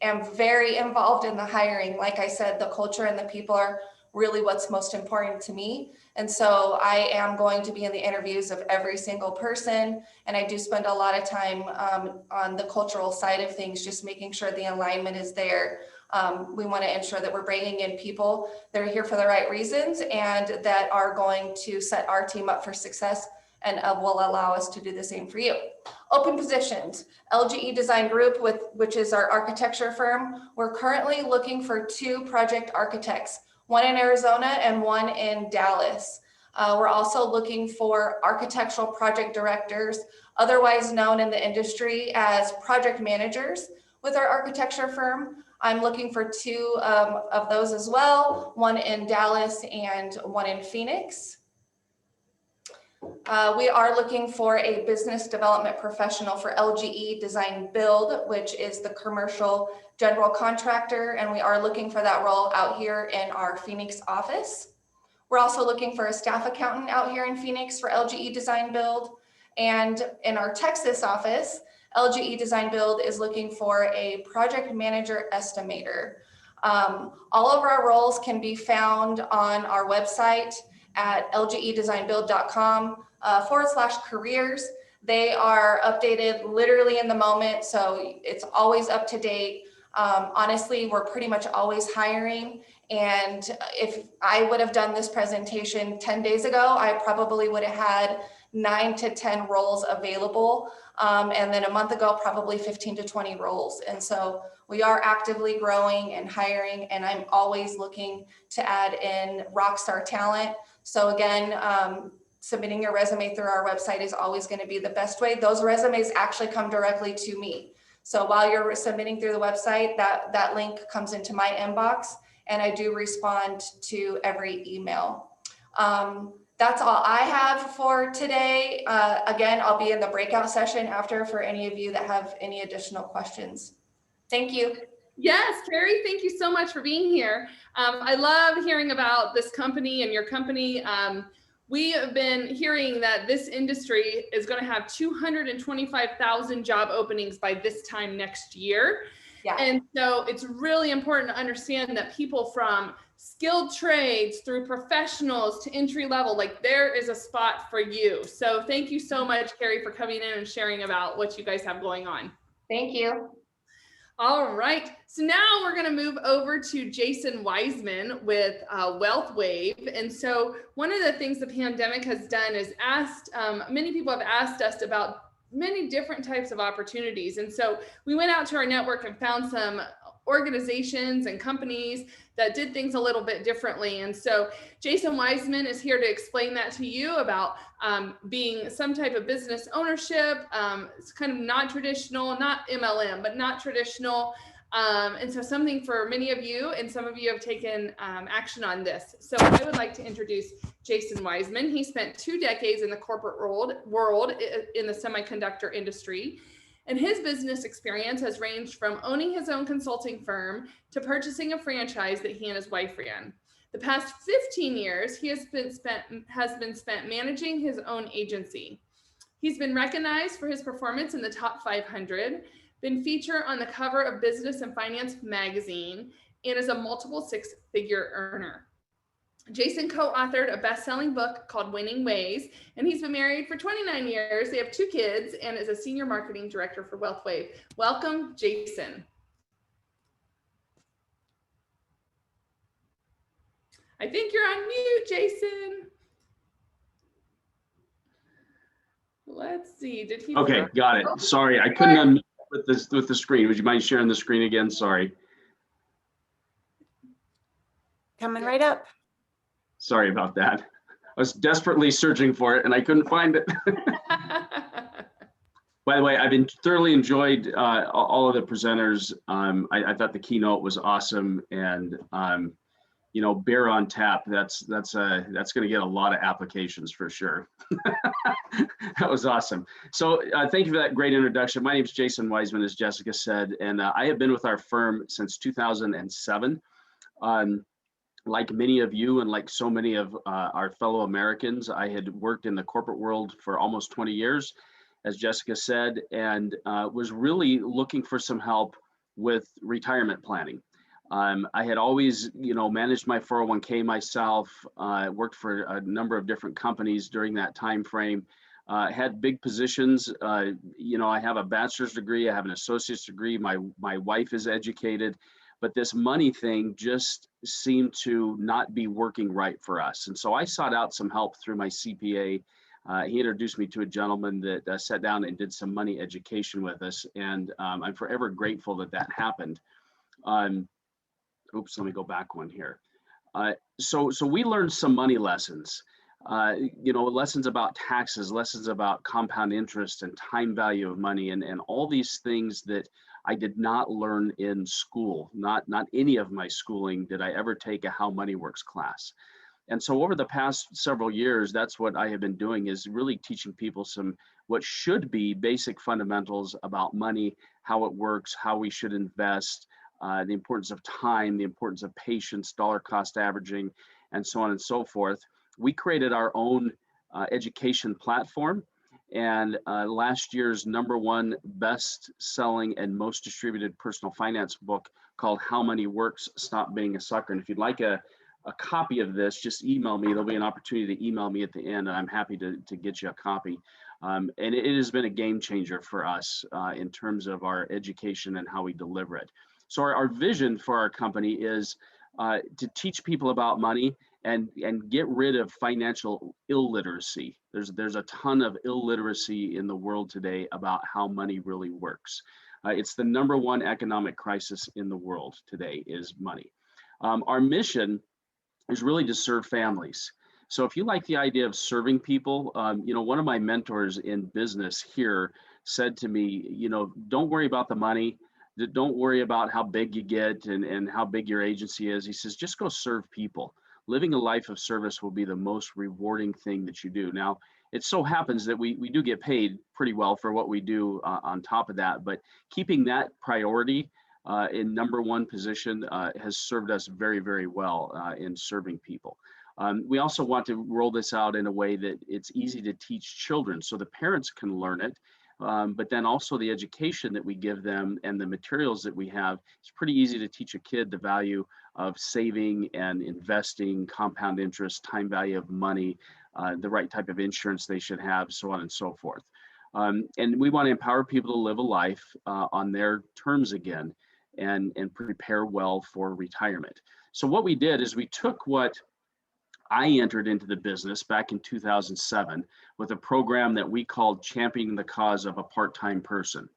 am very involved in the hiring. Like I said, the culture and the people are really what's most important to me. And so I am going to be in the interviews of every single person. And I do spend a lot of time on the cultural side of things, just making sure the alignment is there. We want to ensure that we're bringing in people that are here for the right reasons and that are going to set our team up for success and will allow us to do the same for you. Open positions, LGE Design Group, which is our architecture firm. We're currently looking for 2 project architects, one in Arizona and one in Dallas. We're also looking for architectural project directors, otherwise known in the industry as project managers with our architecture firm. I'm looking for 2 of those as well, one in Dallas and one in Phoenix. We are looking for a business development professional for LGE DesignBuild, which is the commercial general contractor, and we are looking for that role out here in our Phoenix office. We're also looking for a staff accountant out here in Phoenix for LGE DesignBuild, and in our Texas office, LGE DesignBuild is looking for a project manager estimator. All of our roles can be found on our website at lgedesignbuild.com/careers. They are updated literally in the moment, so it's always up to date. Honestly, we're pretty much always hiring. And if I would have done this presentation 10 days ago, I probably would have had 9 to 10 roles available. And then a month ago, probably 15 to 20 roles. And so we are actively growing and hiring, and I'm always looking to add in rockstar talent. So again, submitting your resume through our website is always going to be the best way. Those resumes actually come directly to me. So while you're submitting through the website, that link comes into my inbox, and I do respond to every email. That's all I have for today. Again, I'll be in the breakout session after for any of you that have any additional questions. Thank you. Yes, Carrie, thank you so much for being here. I love hearing about this company and your company. We have been hearing that this industry is going to have 225,000 job openings by this time next year. Yeah. And so it's really important to understand that people from skilled trades through professionals to entry level, like there is a spot for you. So thank you so much, Carrie, for coming in and sharing about what you guys have going on. Thank you. All right, so now we're going to move over to Jason Wiseman with WealthWave. And so one of the things the pandemic has done is many people have asked us about many different types of opportunities. And so we went out to our network and found some organizations and companies that did things a little bit differently. And so Jason Wiseman is here to explain that to you about being some type of business ownership. It's kind of not traditional, not MLM, but not traditional. And so something for many of you, and some of you have taken action on this. So I would like to introduce Jason Wiseman. He spent 2 decades in the corporate world in the semiconductor industry. And his business experience has ranged from owning his own consulting firm to purchasing a franchise that he and his wife ran. The past 15 years, he has been spent managing his own agency. He's been recognized for his performance in the top 500, been featured on the cover of Business and Finance magazine, and is a multiple 6-figure earner. Jason co-authored a best-selling book called Winning Ways, and he's been married for 29 years. They have 2 kids and is a senior marketing director for WealthWave. Welcome, Jason. I think you're on mute, Jason. Let's see, did he? Okay, got it. Sorry, I couldn't unmute with the screen. Would you mind sharing the screen again? Sorry. Coming right up. Sorry about that. I was desperately searching for it and I couldn't find it. By the way, I've been thoroughly enjoyed all of the presenters. I thought the keynote was awesome, and you know, beer on tap. That's going to get a lot of applications for sure. That was awesome. So thank you for that great introduction. My name is Jason Wiseman, as Jessica said, and I have been with our firm since 2007. Like many of you and like so many of our fellow Americans, I had worked in the corporate world for almost 20 years, as Jessica said, and was really looking for some help with retirement planning. I had always, you know, managed my 401k myself, worked for a number of different companies during that time frame, had big positions. You know, I have a bachelor's degree, I have an associate's degree, my wife is educated. But this money thing just seemed to not be working right for us. And so I sought out some help through my CPA. He introduced me to a gentleman that sat down and did some money education with us. And I'm forever grateful that that happened. Oops, let me go back one here. So we learned some money lessons, you know, lessons about taxes, lessons about compound interest and time value of money, and all these things that I did not learn in school. Not any of my schooling did I ever take a how money works class. And so over the past several years, that's what I have been doing, is really teaching people some what should be basic fundamentals about money, how it works, how we should invest, the importance of time, the importance of patience, dollar cost averaging, and so on and so forth. We created our own education platform. And last year's #1 best-selling and most distributed personal finance book called How Money Works, Stop Being a Sucker. And if you'd like a copy of this, just email me. There'll be an opportunity to email me at the end, and I'm happy to get you a copy. And it has been a game changer for us in terms of our education and how we deliver it. So our vision for our company is to teach people about money and get rid of financial illiteracy. There's a ton of illiteracy in the world today about how money really works. It's the #1 economic crisis in the world today is money. Our mission is really to serve families. So if you like the idea of serving people, you know, one of my mentors in business here said to me, you know, don't worry about the money. Don't worry about how big you get and how big your agency is. He says, just go serve people. Living a life of service will be the most rewarding thing that you do. Now, it so happens that we do get paid pretty well for what we do on top of that, but keeping that priority in #1 position has served us very, very well in serving people. We also want to roll this out in a way that it's easy to teach children so the parents can learn it. But then also the education that we give them and the materials that we have, it's pretty easy to teach a kid the value of saving and investing, compound interest, time value of money, the right type of insurance they should have, so on and so forth. And we want to empower people to live a life on their terms again and prepare well for retirement. So what we did is we took what I entered into the business back in 2007 with a program that we called Championing the Cause of a Part-Time Person.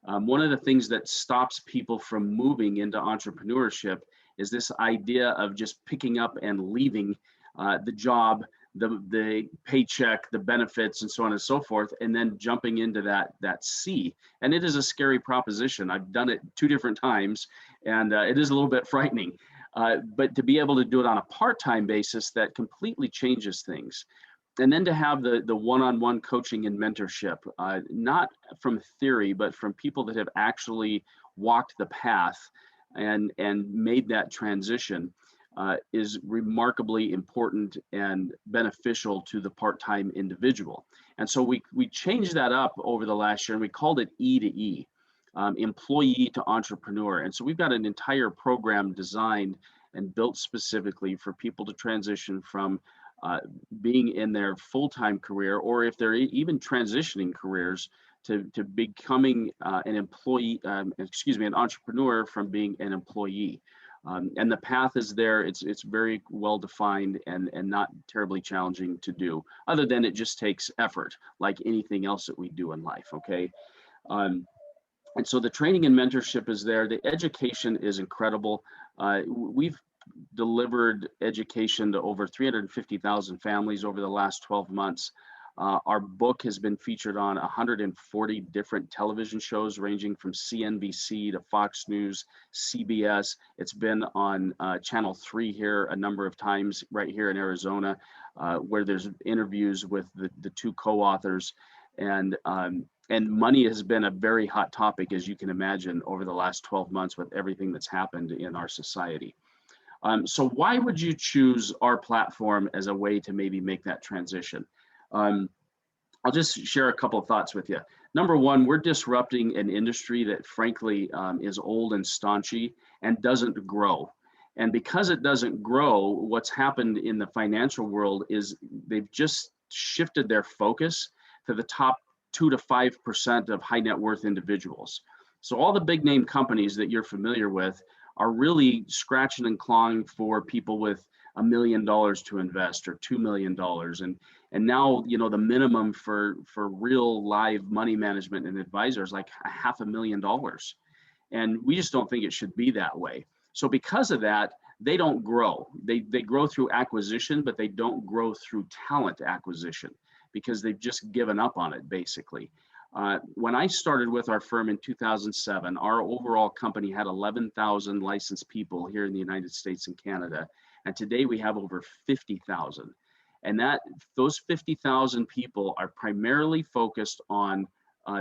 One of the things that stops people from moving into entrepreneurship is this idea of just picking up and leaving the job, the paycheck, the benefits, and so on and so forth, and then jumping into that sea. And it is a scary proposition. I've done it 2 different times, and it is a little bit frightening. But to be able to do it on a part-time basis, that completely changes things. And then to have the one-on-one coaching and mentorship, not from theory, but from people that have actually walked the path and made that transition, is remarkably important and beneficial to the part-time individual. And so we changed that up over the last year, and we called it E to E, employee to entrepreneur. And so we've got an entire program designed and built specifically for people to transition from being in their full-time career, or if they're even transitioning careers, to becoming an entrepreneur from being an employee. And the path is there. It's very well defined and not terribly challenging to do, other than it just takes effort, like anything else that we do in life. Okay. And so the training and mentorship is there. The education is incredible. We've delivered education to over 350,000 families over the last 12 months. Our book has been featured on 140 different television shows, ranging from CNBC to Fox News, CBS. It's been on Channel 3 here a number of times right here in Arizona, where there's interviews with the 2 co-authors. And money has been a very hot topic, as you can imagine, over the last 12 months with everything that's happened in our society. So why would you choose our platform as a way to maybe make that transition? I'll just share a couple of thoughts with you. Number one, we're disrupting an industry that frankly is old and staunchy and doesn't grow. And because it doesn't grow, what's happened in the financial world is they've just shifted their focus to the top 2 to 5% of high net worth individuals. So all the big name companies that you're familiar with are really scratching and clawing for people with $1 million to invest or $2 million. And now, you know, the minimum for real live money management and advisors, like $500,000. And we just don't think it should be that way. So because of that, they don't grow. They grow through acquisition, but they don't grow through talent acquisition because they've just given up on it, basically. When I started with our firm in 2007, our overall company had 11,000 licensed people here in the United States and Canada. And today we have over 50,000. And those 50,000 people are primarily focused on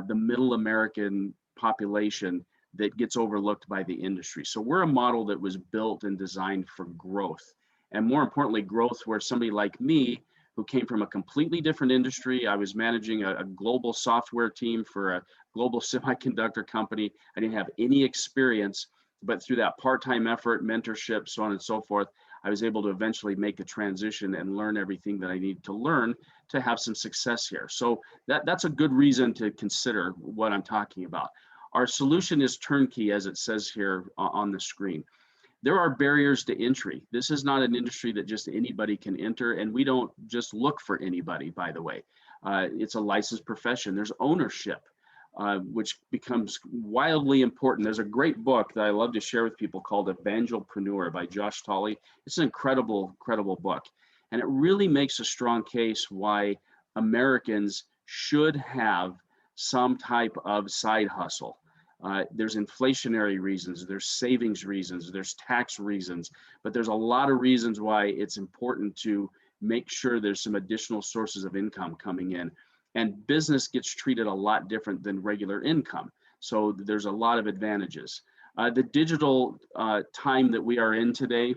the middle American population that gets overlooked by the industry. So we're a model that was built and designed for growth. And more importantly, growth where somebody like me, who came from a completely different industry. I was managing a global software team for a global semiconductor company. I didn't have any experience, but through that part-time effort, mentorship, so on and so forth, I was able to eventually make the transition and learn everything that I need to learn to have some success here. So that's a good reason to consider what I'm talking about. Our solution is turnkey, as it says here on the screen. There are barriers to entry. This is not an industry that just anybody can enter, and we don't just look for anybody, by the way. It's a licensed profession. There's ownership, which becomes wildly important. There's a great book that I love to share with people called Evangelpreneur by Josh Tolley. It's an incredible, incredible book. And it really makes a strong case why Americans should have some type of side hustle. There's inflationary reasons, there's savings reasons, there's tax reasons, but there's a lot of reasons why it's important to make sure there's some additional sources of income coming in. And business gets treated a lot different than regular income. So there's a lot of advantages. The digital time that we are in today,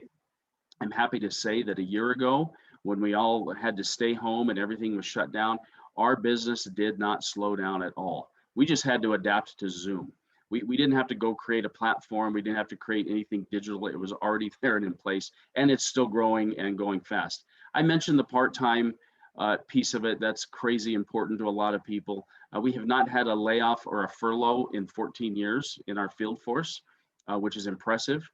I'm happy to say that a year ago, when we all had to stay home and everything was shut down, our business did not slow down at all. We just had to adapt to Zoom. We didn't have to go create a platform. We didn't have to create anything digital. It was already there and in place, and it's still growing and going fast. I mentioned the part-time piece of it. That's crazy important to a lot of people. We have not had a layoff or a furlough in 14 years in our field force, which is impressive.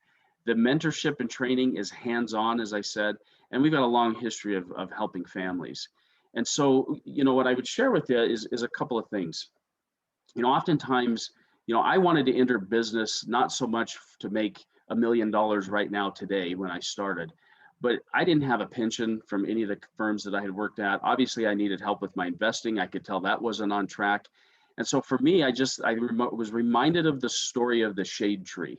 The mentorship and training is hands-on, as I said, and we've got a long history of helping families. And so, you know, what I would share with you is a couple of things. You know, oftentimes, you know, I wanted to enter business not so much to make $1 million right now today when I started, but I didn't have a pension from any of the firms that I had worked at. Obviously, I needed help with my investing. I could tell that wasn't on track. And so for me, I was reminded of the story of the shade tree.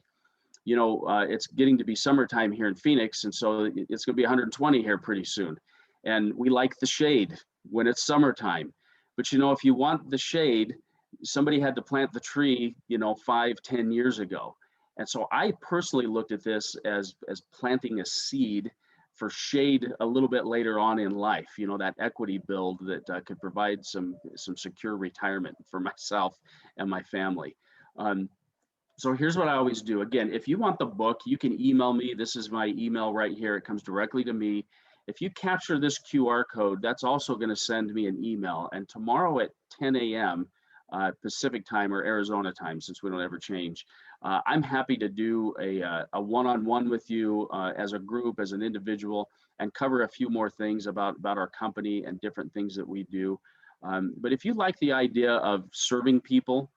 You know, it's getting to be summertime here in Phoenix, and so it's going to be 120 here pretty soon. And we like the shade when it's summertime. But, you know, if you want the shade, somebody had to plant the tree, you know, 5-10 years ago. And so I personally looked at this as planting a seed for shade a little bit later on in life, you know, that equity build that could provide some secure retirement for myself and my family. So here's what I always do. Again, if you want the book, you can email me. This is my email right here. It comes directly to me. If you capture this QR code, that's also going to send me an email. And tomorrow at 10 a.m. Pacific time or Arizona time, since we don't ever change, I'm happy to do a one-on-one with you as a group, as an individual, and cover a few more things about our company and different things that we do. But if you like the idea of serving people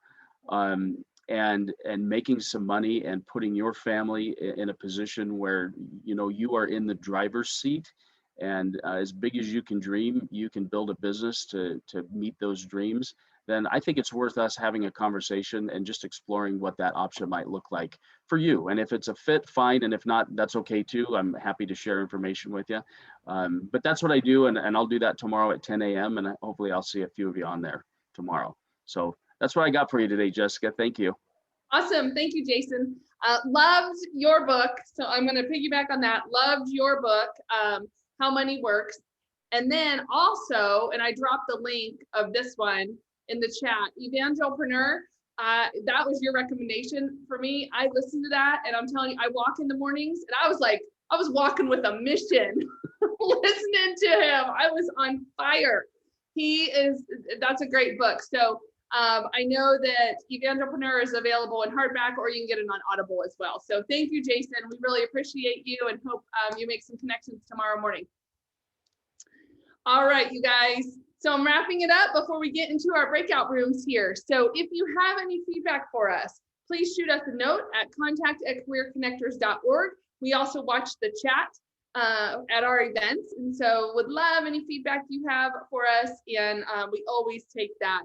and making some money and putting your family in a position where, you know, you are in the driver's seat, and as big as you can dream, you can build a business to meet those dreams, then I think it's worth us having a conversation and just exploring what that option might look like for you. And if it's a fit, fine. And if not, that's okay too. I'm happy to share information with you. But that's what I do. And I'll do that tomorrow at 10 a.m. And hopefully I'll see a few of you on there tomorrow. So that's what I got for you today, Jessica. Thank you. Awesome. Thank you, Jason. Loved your book. So I'm going to piggyback on that. Loved your book, How Money Works. And then also, and I dropped the link of this one in the chat, Evangelpreneur. That was your recommendation for me. I listened to that, and I'm telling you, I walk in the mornings and I was like, I was walking with a mission listening to him. I was on fire. That's a great book. So I know that Evangelpreneur is available in hardback, or you can get it on Audible as well. So thank you, Jason. We really appreciate you and hope you make some connections tomorrow morning. All right, you guys. So I'm wrapping it up before we get into our breakout rooms here. So if you have any feedback for us, please shoot us a note at contact@careerconnectors.org. We also watch the chat at our events, and so would love any feedback you have for us, and we always take that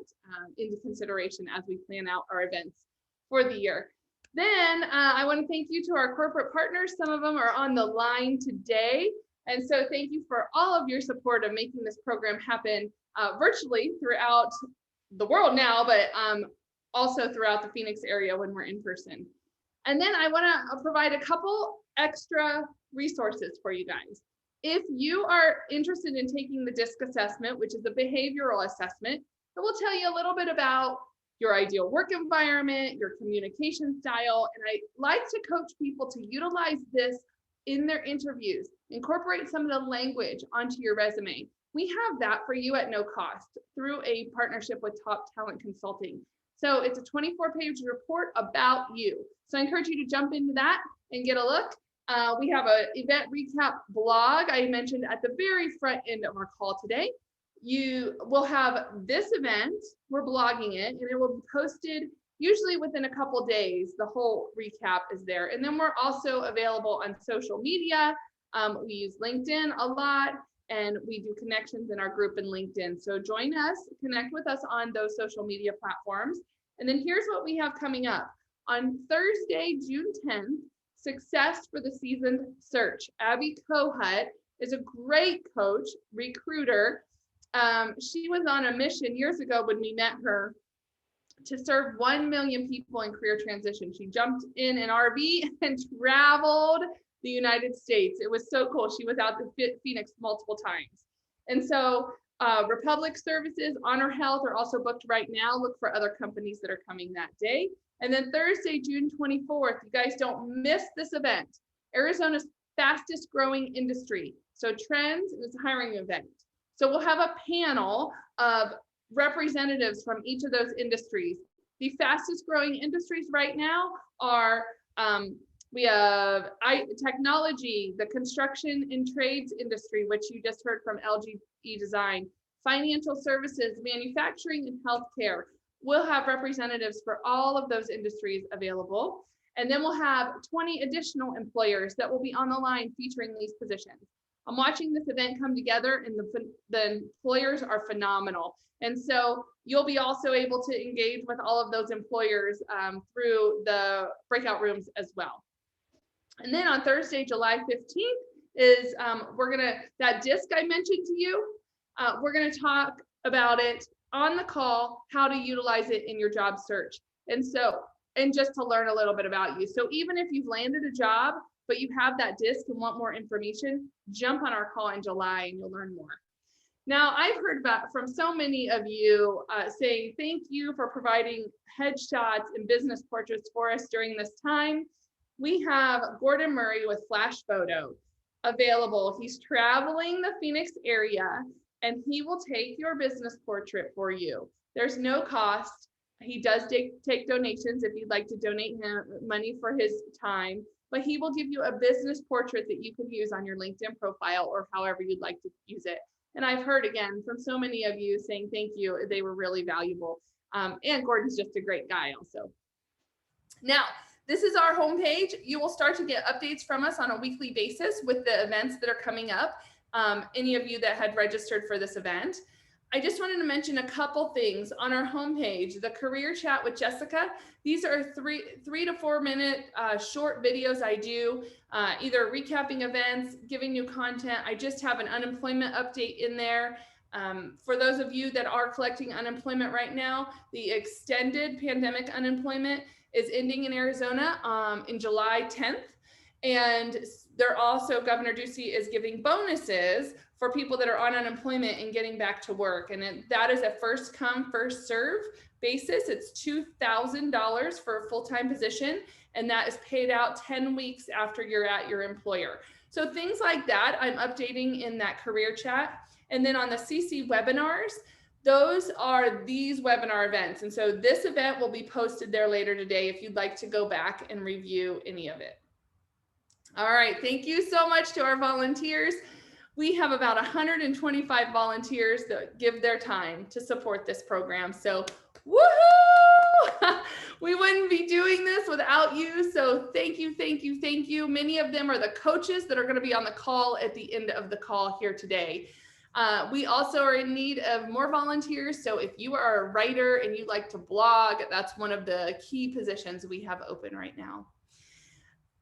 into consideration as we plan out our events for the year. Then I want to thank you to our corporate partners. Some of them are on the line today, and so thank you for all of your support of making this program happen virtually throughout the world now, but also throughout the Phoenix area when we're in person. And then I want to provide a couple extra resources for you guys. If you are interested in taking the DISC assessment, which is a behavioral assessment, it will tell you a little bit about your ideal work environment, your communication style. And I like to coach people to utilize this in their interviews, incorporate some of the language onto your resume. We have that for you at no cost through a partnership with Top Talent Consulting. So it's a 24-page report about you. So I encourage you to jump into that and get a look. We have an event recap blog I mentioned at the very front end of our call today. You will have this event, we're blogging it, and it will be posted usually within a couple days. The whole recap is there. And then we're also available on social media. We use LinkedIn a lot, and we do connections in our group in LinkedIn. So join us, connect with us on those social media platforms. And then here's what we have coming up. On Thursday, June 10th, Success for the Seasoned Search. Abby Kohut is a great coach, recruiter. She was on a mission years ago when we met her to serve 1 million people in career transition. She jumped in an RV and traveled the United States. It was so cool. She was out to Phoenix multiple times. And so Republic Services, Honor Health are also booked right now. Look for other companies that are coming that day. And then Thursday, June 24th, you guys don't miss this event. Arizona's fastest growing industry. So trends, and it's a hiring event. So we'll have a panel of representatives from each of those industries. The fastest growing industries right now are We have technology, the construction and trades industry, which you just heard from LGE Design, financial services, manufacturing, and healthcare. We'll have representatives for all of those industries available. And then we'll have 20 additional employers that will be on the line featuring these positions. I'm watching this event come together, and the employers are phenomenal. And so you'll be also able to engage with all of those employers through the breakout rooms as well. And then on Thursday, July 15th is that disc I mentioned to you, we're gonna talk about it on the call, how to utilize it in your job search. And just to learn a little bit about you. So even if you've landed a job, but you have that disc and want more information, jump on our call in July and you'll learn more. Now, I've heard from so many of you saying thank you for providing headshots and business portraits for us during this time. We have Gordon Murray with Flash Photo available. He's traveling the Phoenix area and he will take your business portrait for you. There's no cost. He does take donations if you'd like to donate him money for his time, but he will give you a business portrait that you can use on your LinkedIn profile or however you'd like to use it. And I've heard again from so many of you saying thank you. They were really valuable. And Gordon's just a great guy also. Now, this is our homepage. You will start to get updates from us on a weekly basis with the events that are coming up. Any of you that had registered for this event. I just wanted to mention a couple things on our homepage. The career chat with Jessica. These are three to 4 minute short videos I do, either recapping events, giving you content. I just have an unemployment update in there. For those of you that are collecting unemployment right now, the extended pandemic unemployment is ending in Arizona in July 10th. And they're also, Governor Ducey is giving bonuses for people that are on unemployment and getting back to work. And that is a first come, first serve basis. It's $2,000 for a full-time position. And that is paid out 10 weeks after you're at your employer. So things like that, I'm updating in that career chat. And then on the CC webinars, those are these webinar events. And so this event will be posted there later today if you'd like to go back and review any of it. All right, thank you so much to our volunteers. We have about 125 volunteers that give their time to support this program. So woohoo! We wouldn't be doing this without you. So thank you, thank you, thank you. Many of them are the coaches that are going to be on the call at the end of the call here today. We also are in need of more volunteers. So if you are a writer and you like to blog, that's one of the key positions we have open right now.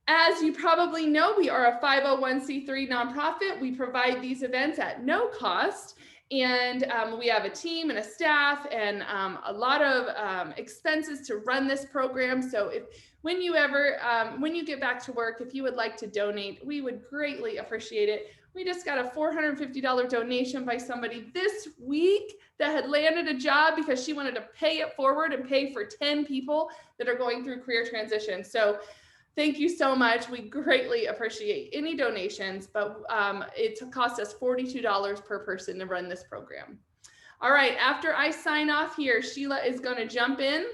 As you probably know, we are a 501c3 nonprofit. We provide these events at no cost. And we have a team and a staff and a lot of expenses to run this program. So when you get back to work, if you would like to donate, we would greatly appreciate it. We just got a $450 donation by somebody this week that had landed a job because she wanted to pay it forward and pay for 10 people that are going through career transition. So thank you so much. We greatly appreciate any donations, but it costs us $42 per person to run this program. All right, after I sign off here, Sheila is going to jump in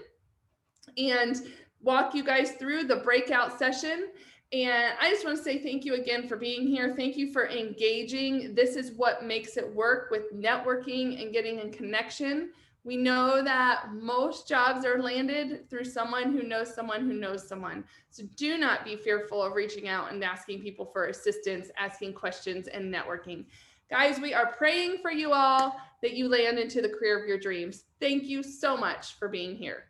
and walk you guys through the breakout session. And I just want to say thank you again for being here. Thank you for engaging. This is what makes it work with networking and getting in connection. We know that most jobs are landed through someone who knows someone who knows someone. So do not be fearful of reaching out and asking people for assistance, asking questions, and networking. Guys, we are praying for you all that you land into the career of your dreams. Thank you so much for being here.